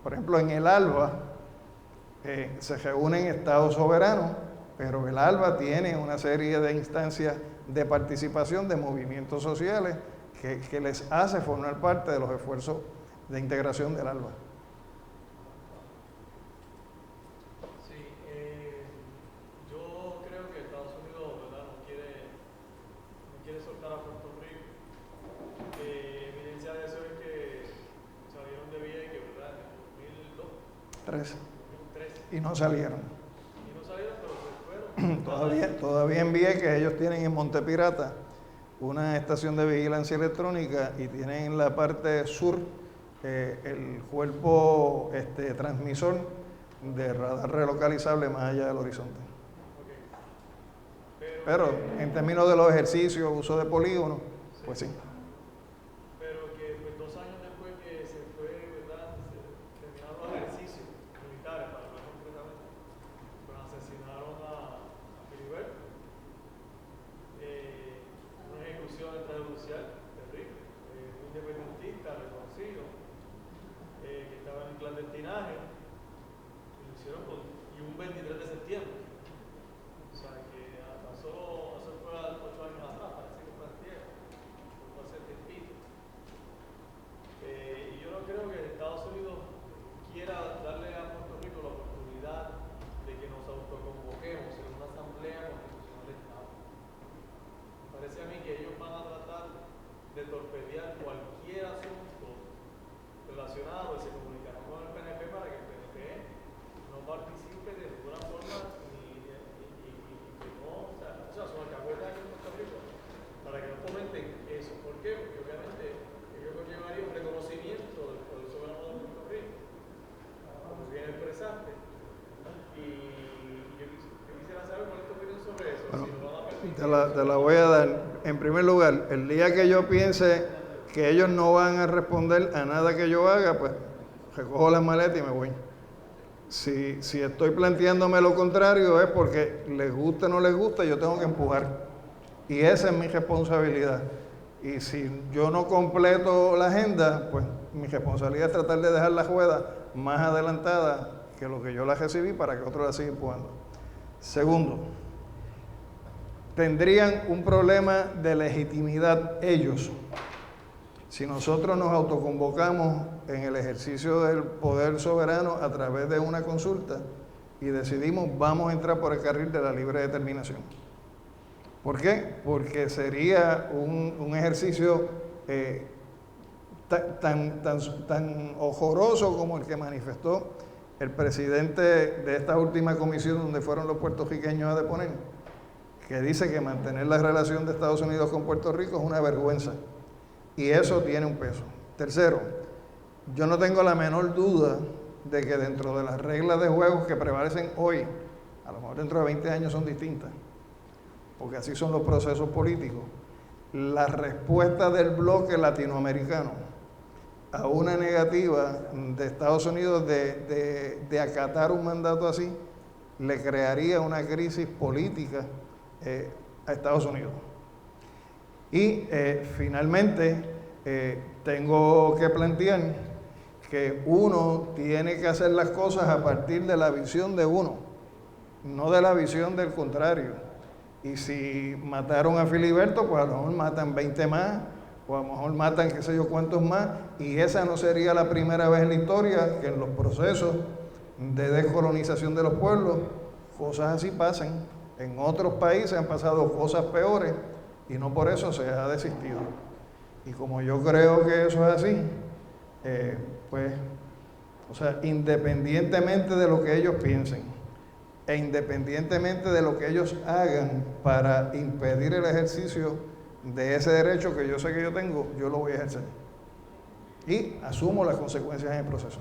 Por ejemplo, en el ALBA se reúnen estados soberanos, pero el ALBA tiene una serie de instancias de participación de movimientos sociales que les hace formar parte de los esfuerzos de integración del ALBA. Sí, yo creo que Estados Unidos, ¿verdad?, no quiere soltar a Puerto Rico. Evidencia de eso es que salieron de Vieques, ¿verdad?, en 2003. Y no salieron. Y no salieron, pero se fueron. Todavía en Vieques ellos tienen en Monte Pirata una estación de vigilancia electrónica y tienen en la parte sur el cuerpo transmisor de radar relocalizable más allá del horizonte. Okay. Pero en términos de los ejercicios, uso de polígonos, sí. Pues sí. Pero que pues 2 años después que se fue, ¿verdad?, se terminaron los ejercicios militares, para hablar concretamente, pues asesinaron a Filiberto. Una ejecución extrajudicial terrible, un independentista reconocido, que estaba en clandestinaje, inició no creo que Estados Unidos quiera darle a Puerto Rico la oportunidad de que nos autoconvoquemos en una asamblea constitucional de Estado. Me parece a mí que ellos van a tratar de torpedear cualquier asunto relacionado y se comunicarán con el PNP para que el PNP no participe de ninguna forma y que no, o sea, su alcahueta aquí en Puerto Rico, para que no comenten eso. ¿Por qué? Porque obviamente ello conllevaría un reconocimiento del poder soberano de Puerto Rico, como bien expresaste. Y yo quisiera saber cuál es tu opinión sobre eso. Bueno, si lo van a permitir. te la voy a dar. En primer lugar, el día que yo piense que ellos no van a responder a nada que yo haga, pues recojo las maletas y me voy. Si estoy planteándome lo contrario es porque les gusta o no les gusta, yo tengo que empujar. Y esa es mi responsabilidad. Y si yo no completo la agenda, pues mi responsabilidad es tratar de dejar la rueda más adelantada que lo que yo la recibí para que otros la sigan empujando. Segundo, tendrían un problema de legitimidad ellos si nosotros nos autoconvocamos en el ejercicio del poder soberano a través de una consulta y decidimos vamos a entrar por el carril de la libre determinación. ¿Por qué? Porque sería un ejercicio tan ojoroso como el que manifestó el presidente de esta última comisión donde fueron los puertorriqueños a deponer, que dice que mantener la relación de Estados Unidos con Puerto Rico es una vergüenza. Y eso tiene un peso. Tercero, yo no tengo la menor duda de que dentro de las reglas de juego que prevalecen hoy, a lo mejor dentro de 20 años son distintas, porque así son los procesos políticos, la respuesta del bloque latinoamericano a una negativa de Estados Unidos de acatar un mandato así, le crearía una crisis política a Estados Unidos. Y finalmente, tengo que plantear que uno tiene que hacer las cosas a partir de la visión de uno, no de la visión del contrario. Y si mataron a Filiberto, pues a lo mejor matan 20 más, o a lo mejor matan qué sé yo cuántos más, y esa no sería la primera vez en la historia que en los procesos de descolonización de los pueblos, cosas así pasan. En otros países han pasado cosas peores, y no por eso se ha desistido. Y como yo creo que eso es así, pues, o sea, independientemente de lo que ellos piensen, e independientemente de lo que ellos hagan para impedir el ejercicio de ese derecho que yo sé que yo tengo, yo lo voy a ejercer. Y asumo las consecuencias en el proceso.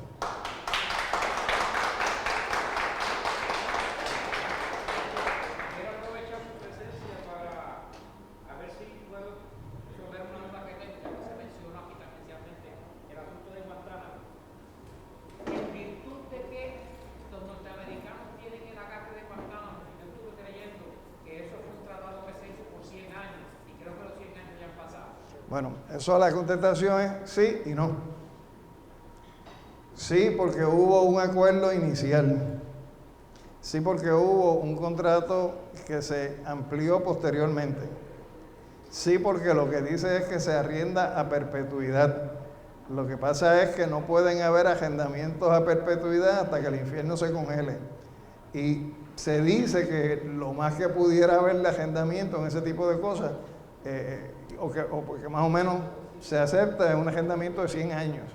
Bueno, eso la contestación es sí y no. Sí, porque hubo un acuerdo inicial. Sí, porque hubo un contrato que se amplió posteriormente. Sí, porque lo que dice es que se arrienda a perpetuidad. Lo que pasa es que no pueden haber agendamientos a perpetuidad hasta que el infierno se congele. Y se dice que lo más que pudiera haber de agendamiento en ese tipo de cosas, o porque más o menos se acepta, es un agendamiento de 100 años.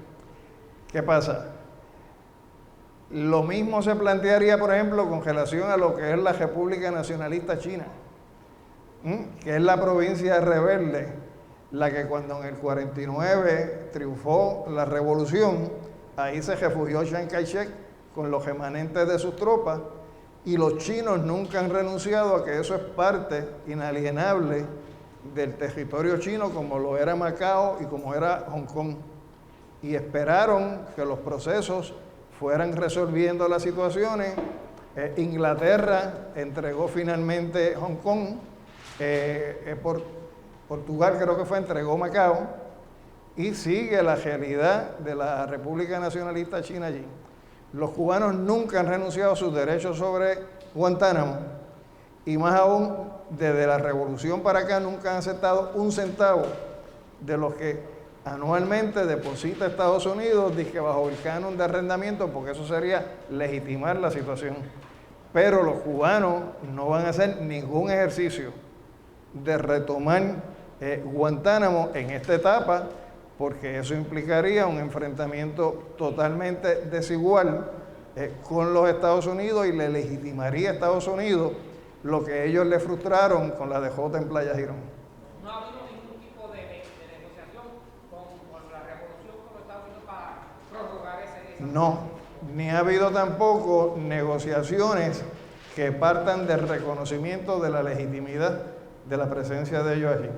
¿Qué pasa? Lo mismo se plantearía, por ejemplo, con relación a lo que es la República Nacionalista China, que es la provincia rebelde, la que cuando en el 49 triunfó la revolución, ahí se refugió Chiang Kai-shek con los remanentes de sus tropas, y los chinos nunca han renunciado a que eso es parte inalienable del territorio chino, como lo era Macao y como era Hong Kong. Y esperaron que los procesos fueran resolviendo las situaciones. Inglaterra entregó finalmente Hong Kong, Portugal creo que fue, entregó Macao, y sigue la realidad de la República Nacionalista China allí. Los cubanos nunca han renunciado a sus derechos sobre Guantánamo, y más aún, desde la revolución para acá nunca han aceptado un centavo de los que anualmente deposita a Estados Unidos, dice bajo el canon de arrendamiento, porque eso sería legitimar la situación. Pero los cubanos no van a hacer ningún ejercicio de retomar Guantánamo en esta etapa, porque eso implicaría un enfrentamiento totalmente desigual con los Estados Unidos y le legitimaría a Estados Unidos lo que ellos le frustraron con la DJ en Playa Girón. No ha habido ningún tipo de negociación con la revolución con los Estados Unidos para prorrogar esa No, ni ha habido tampoco negociaciones que partan del reconocimiento de la legitimidad de la presencia de ellos allí.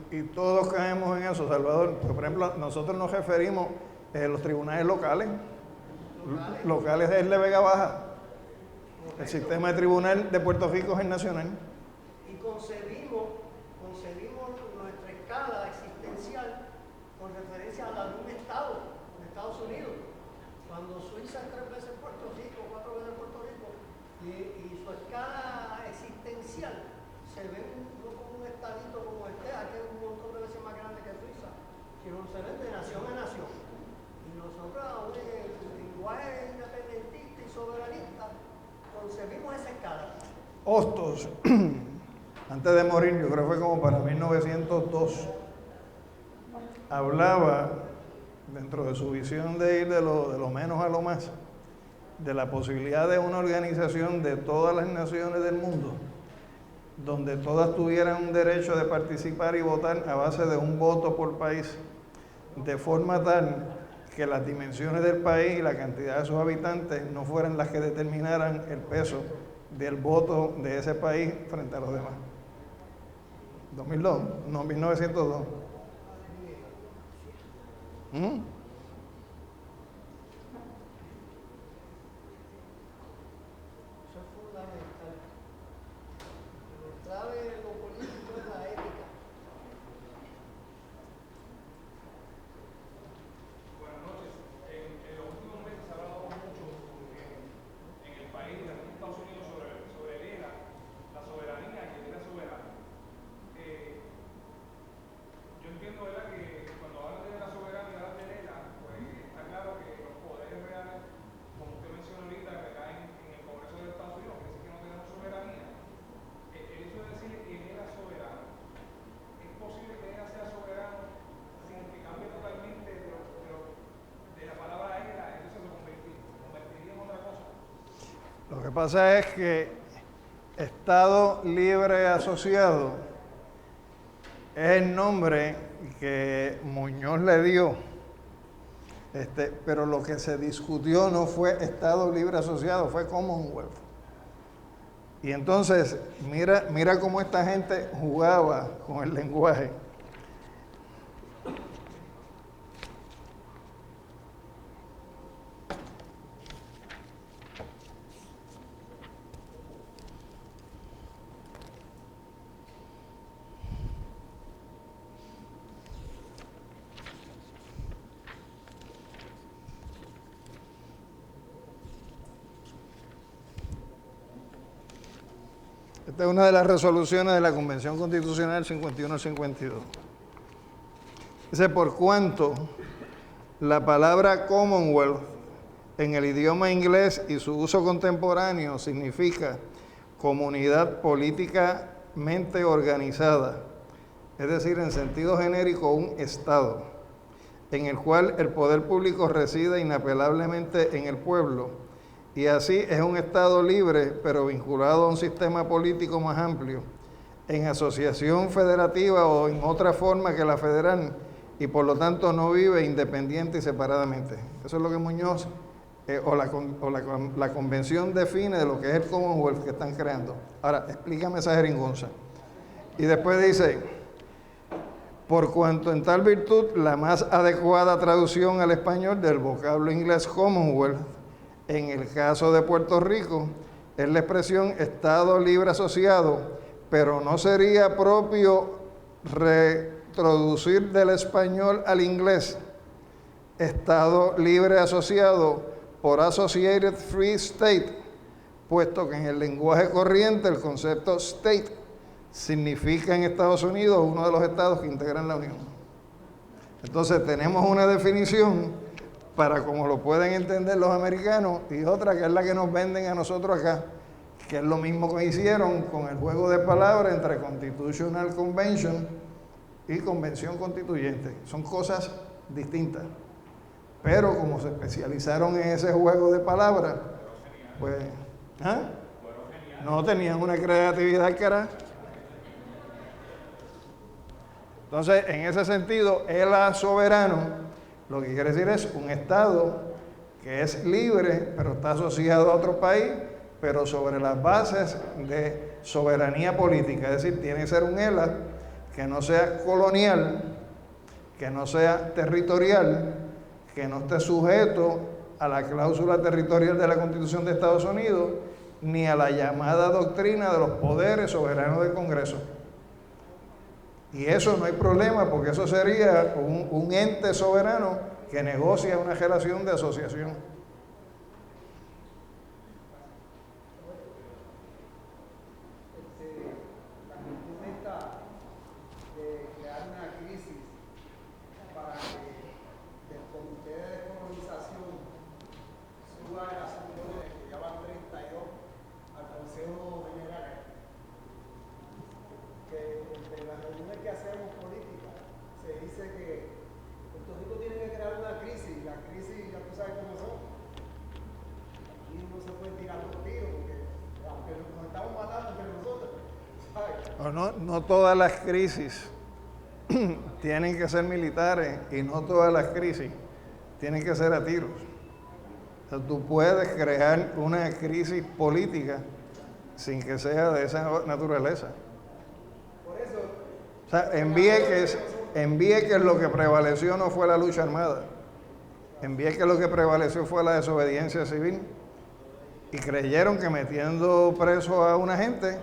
Y todos caemos en eso, Salvador. Por ejemplo, nosotros nos referimos a los tribunales locales. Locales es de Vega Baja. El sistema de tribunal de Puerto Rico es el nacional. Y concebimos nuestra escala existencial con referencia a la de un Estado, de Estados Unidos. Cuando Suiza es 3 veces Puerto Rico, 4 veces Puerto Rico, y su escala existencial se ve no como un estadito como este, que es un montón de veces más grande que Suiza, sino se ve de nación a nación. Y nosotros, aún en el lenguaje independentista y soberanista, concebimos esa escala. Hostos, antes de morir, yo creo que fue como para 1902, hablaba, dentro de su visión de ir de lo menos a lo más, de la posibilidad de una organización de todas las naciones del mundo, donde todas tuvieran un derecho de participar y votar a base de un voto por país, de forma tal que las dimensiones del país y la cantidad de sus habitantes no fueran las que determinaran el peso del voto de ese país frente a los demás. 2002, no, 1902. Lo que pasa es que Estado Libre Asociado es el nombre que Muñoz le dio, pero lo que se discutió no fue Estado Libre Asociado, fue Commonwealth. Y entonces, mira cómo esta gente jugaba con el lenguaje. Esta es una de las resoluciones de la Convención Constitucional 51 al 52. Dice, por cuanto la palabra Commonwealth en el idioma inglés y su uso contemporáneo significa comunidad políticamente organizada, es decir, en sentido genérico, un Estado, en el cual el poder público reside inapelablemente en el pueblo, y así es un Estado libre, pero vinculado a un sistema político más amplio, en asociación federativa o en otra forma que la federal, y por lo tanto no vive independiente y separadamente. Eso es lo que Muñoz la convención define de lo que es el Commonwealth que están creando. Ahora, explícame esa jeringonza. Y después dice, por cuanto en tal virtud la más adecuada traducción al español del vocablo inglés Commonwealth, en el caso de Puerto Rico, es la expresión Estado Libre Asociado, pero no sería propio retraducir del español al inglés Estado Libre Asociado por Associated Free State, puesto que en el lenguaje corriente el concepto state significa en Estados Unidos uno de los estados que integran la Unión. Entonces tenemos una definición para como lo pueden entender los americanos y otra que es la que nos venden a nosotros acá, que es lo mismo que hicieron con el juego de palabras entre Constitutional Convention y Convención Constituyente. Son cosas distintas. Pero como se especializaron en ese juego de palabras, pues no tenían una creatividad que era. Entonces, en ese sentido, el soberano, lo que quiere decir es un Estado que es libre, pero está asociado a otro país, pero sobre las bases de soberanía política. Es decir, tiene que ser un ELA que no sea colonial, que no sea territorial, que no esté sujeto a la cláusula territorial de la Constitución de Estados Unidos, ni a la llamada doctrina de los poderes soberanos del Congreso. Y eso no hay problema, porque eso sería un ente soberano que negocia una relación de asociación. La cuestión esta de crear una crisis para que del Comité de Descolonización suba las sanciones, que ya van 32, al Consejo General, que entre las reuniones que hacemos políticas se dice que Puerto Rico tiene que crear una crisis, y la crisis ya tú sabes cómo son. Aquí no se puede tirar los tiros, porque aunque nos estamos matando entre nosotros, ¿sabes? No todas las crisis tienen que ser militares y no todas las crisis tienen que ser a tiros. O sea, tú puedes crear una crisis política sin que sea de esa naturaleza. Por eso, o sea, en Vieques lo que prevaleció no fue la lucha armada. En Vieques lo que prevaleció fue la desobediencia civil. Y creyeron que metiendo preso a una gente,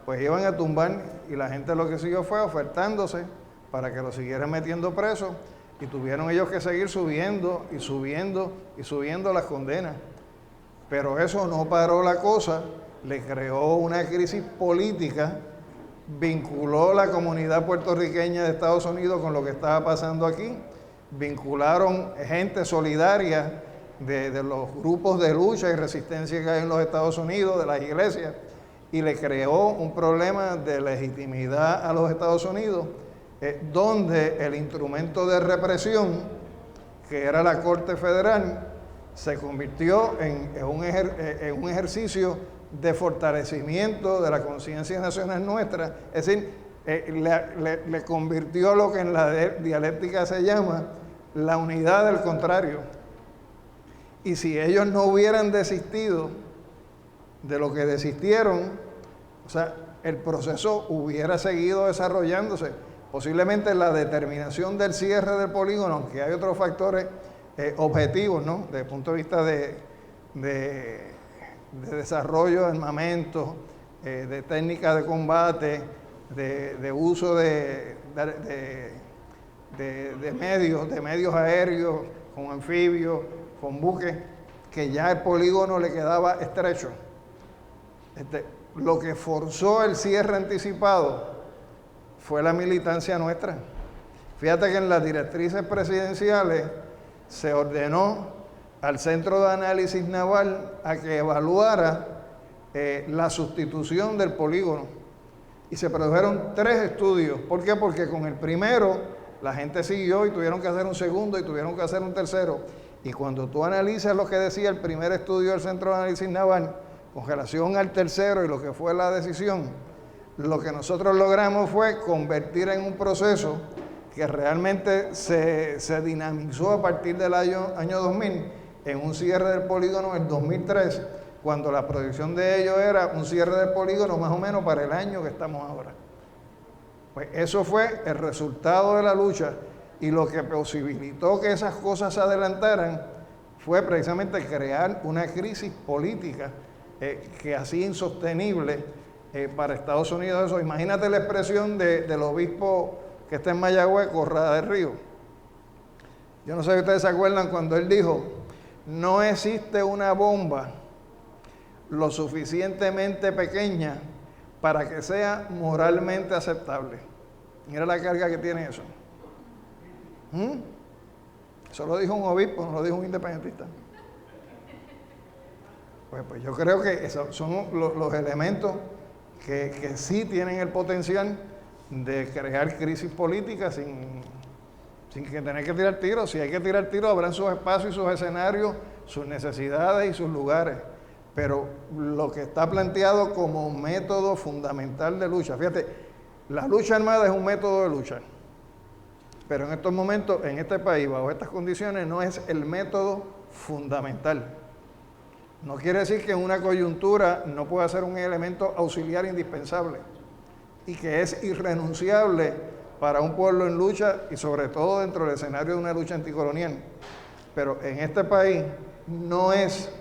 pues iban a tumbar, y la gente lo que siguió fue ofertándose para que lo siguieran metiendo preso, y tuvieron ellos que seguir subiendo y subiendo y subiendo las condenas. Pero eso no paró la cosa, le creó una crisis política, vinculó la comunidad puertorriqueña de Estados Unidos con lo que estaba pasando aquí, vincularon gente solidaria de los grupos de lucha y resistencia que hay en los Estados Unidos, de las iglesias, y le creó un problema de legitimidad a los Estados Unidos, donde el instrumento de represión, que era la Corte Federal, se convirtió en un ejercicio de fortalecimiento de la conciencia nacional nuestra. Es decir, le convirtió lo que en la dialéctica se llama la unidad del contrario. Y si ellos no hubieran desistido de lo que desistieron, o sea, el proceso hubiera seguido desarrollándose. Posiblemente la determinación del cierre del polígono, aunque hay otros factores objetivos, ¿no?, desde el punto de vista de desarrollo de armamento, de técnicas de combate, de uso de medios aéreos, con anfibios, con buques, que ya el polígono le quedaba estrecho. Lo que forzó el cierre anticipado fue la militancia nuestra. Fíjate que en las directrices presidenciales se ordenó al Centro de Análisis Naval a que evaluara la sustitución del polígono. Y se produjeron 3 estudios. ¿Por qué? Porque con el primero la gente siguió y tuvieron que hacer un segundo y tuvieron que hacer un tercero. Y cuando tú analizas lo que decía el primer estudio del Centro de Análisis Naval, con relación al tercero y lo que fue la decisión, lo que nosotros logramos fue convertir en un proceso que realmente se dinamizó a partir del año 2000 en un cierre del polígono en 2003, cuando la proyección de ello era un cierre del polígono más o menos para el año que estamos ahora. Pues eso fue el resultado de la lucha, y lo que posibilitó que esas cosas se adelantaran fue precisamente crear una crisis política que hacía insostenible para Estados Unidos eso. Imagínate la expresión del obispo que está en Mayagüez, Corrada del Río. Yo no sé si ustedes se acuerdan cuando él dijo: no existe una bomba lo suficientemente pequeña para que sea moralmente aceptable. Mira la carga que tiene eso. Eso lo dijo un obispo, no lo dijo un independentista. Pues yo creo que esos son los elementos que sí tienen el potencial de crear crisis políticas sin que tener que tirar tiros. Si hay que tirar tiros, habrán sus espacios y sus escenarios, sus necesidades y sus lugares. Pero lo que está planteado como método fundamental de lucha, fíjate, la lucha armada es un método de lucha, pero en estos momentos, en este país, bajo estas condiciones, no es el método fundamental. No quiere decir que en una coyuntura no pueda ser un elemento auxiliar indispensable y que es irrenunciable para un pueblo en lucha y sobre todo dentro del escenario de una lucha anticolonial. Pero en este país no es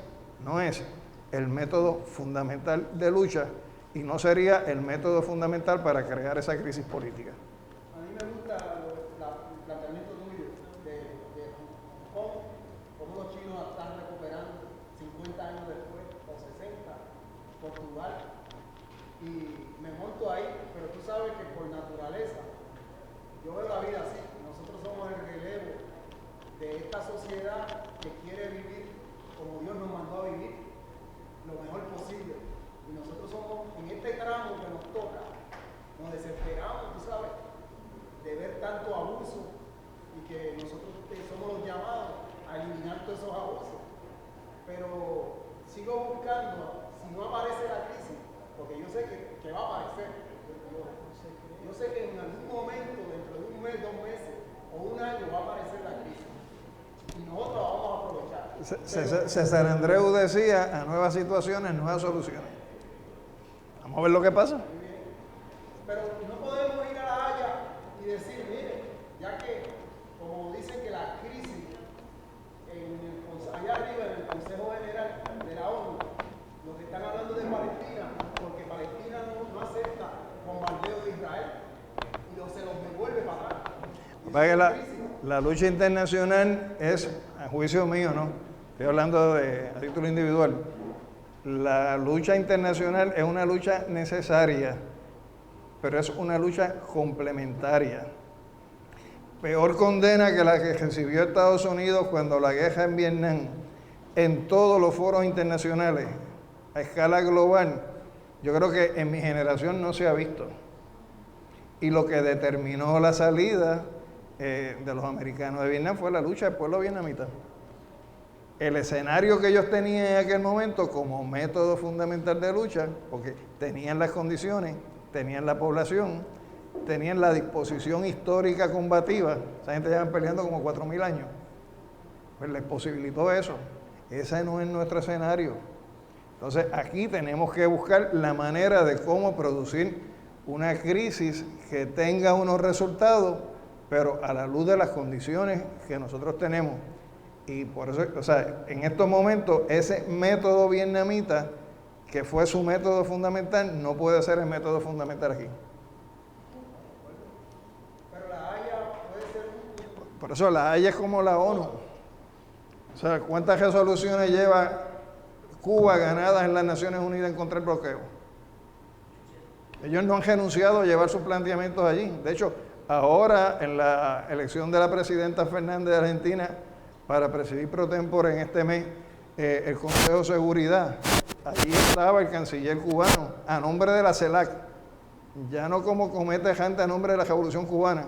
el método fundamental de lucha y no sería el método fundamental para crear esa crisis política. A mí me gusta el planteamiento tuyo de cómo los chinos están recuperando 50 años después, o 60, Portugal, y me monto ahí, pero tú sabes que por naturaleza, yo veo la vida así, nosotros somos el relevo de esta sociedad que quiere vivir como Dios nos mandó a vivir, lo mejor posible. Y nosotros somos, en este tramo que nos toca, nos desesperamos, tú sabes, de ver tanto abuso y que nosotros somos los llamados a eliminar todos esos abusos. Pero sigo buscando, si no aparece la crisis, porque yo sé que va a aparecer, yo sé que en algún momento, dentro de un mes, 2 meses o un año va a aparecer la crisis. Y nosotros la vamos a aprovechar. César Andreu decía: a nuevas situaciones, nuevas soluciones. Vamos a ver lo que pasa. Pero no podemos ir a La Haya y decir, mire, ya que, como dicen que la crisis allá arriba en el Consejo General de la ONU, lo que están hablando de Palestina, porque Palestina no acepta bombardeo de Israel y se los devuelve para atrás. La lucha internacional es, a juicio mío, ¿no? Estoy hablando a título individual. La lucha internacional es una lucha necesaria, pero es una lucha complementaria. Peor condena que la que recibió Estados Unidos cuando la guerra en Vietnam, en todos los foros internacionales, a escala global, yo creo que en mi generación no se ha visto. Y lo que determinó la salida de los americanos de Vietnam fue la lucha del pueblo vietnamita. El escenario que ellos tenían en aquel momento como método fundamental de lucha, porque tenían las condiciones, tenían la población, tenían la disposición histórica combativa, esa gente lleva peleando como 4.000 años, pues les posibilitó eso. Ese no es nuestro escenario. Entonces aquí tenemos que buscar la manera de cómo producir una crisis que tenga unos resultados, pero a la luz de las condiciones que nosotros tenemos. Y por eso, o sea, en estos momentos, ese método vietnamita, que fue su método fundamental, no puede ser el método fundamental aquí. Pero la Haya puede ser Por eso la Haya es como la ONU. O sea, ¿cuántas resoluciones lleva Cuba ganadas en las Naciones Unidas en contra del bloqueo. Ellos no han renunciado a llevar sus planteamientos allí. De hecho, ahora en la elección de la presidenta Fernández de Argentina para presidir pro tempore en este mes el Consejo de Seguridad, allí estaba el canciller cubano a nombre de la CELAC, ya no como comete gente a nombre de la Revolución Cubana,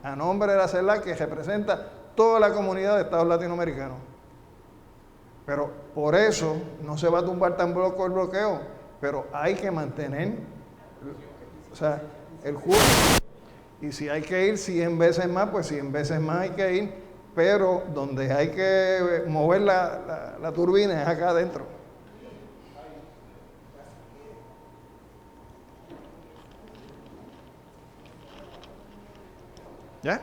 a nombre de la CELAC, que representa toda la comunidad de estados latinoamericanos. Pero por eso no se va a tumbar tan bloco el bloqueo, pero hay que mantener, o sea, el juicio. Y si hay que ir 100 veces más, pues 100 veces más hay que ir, pero donde hay que mover la turbina es acá adentro. ¿Ya?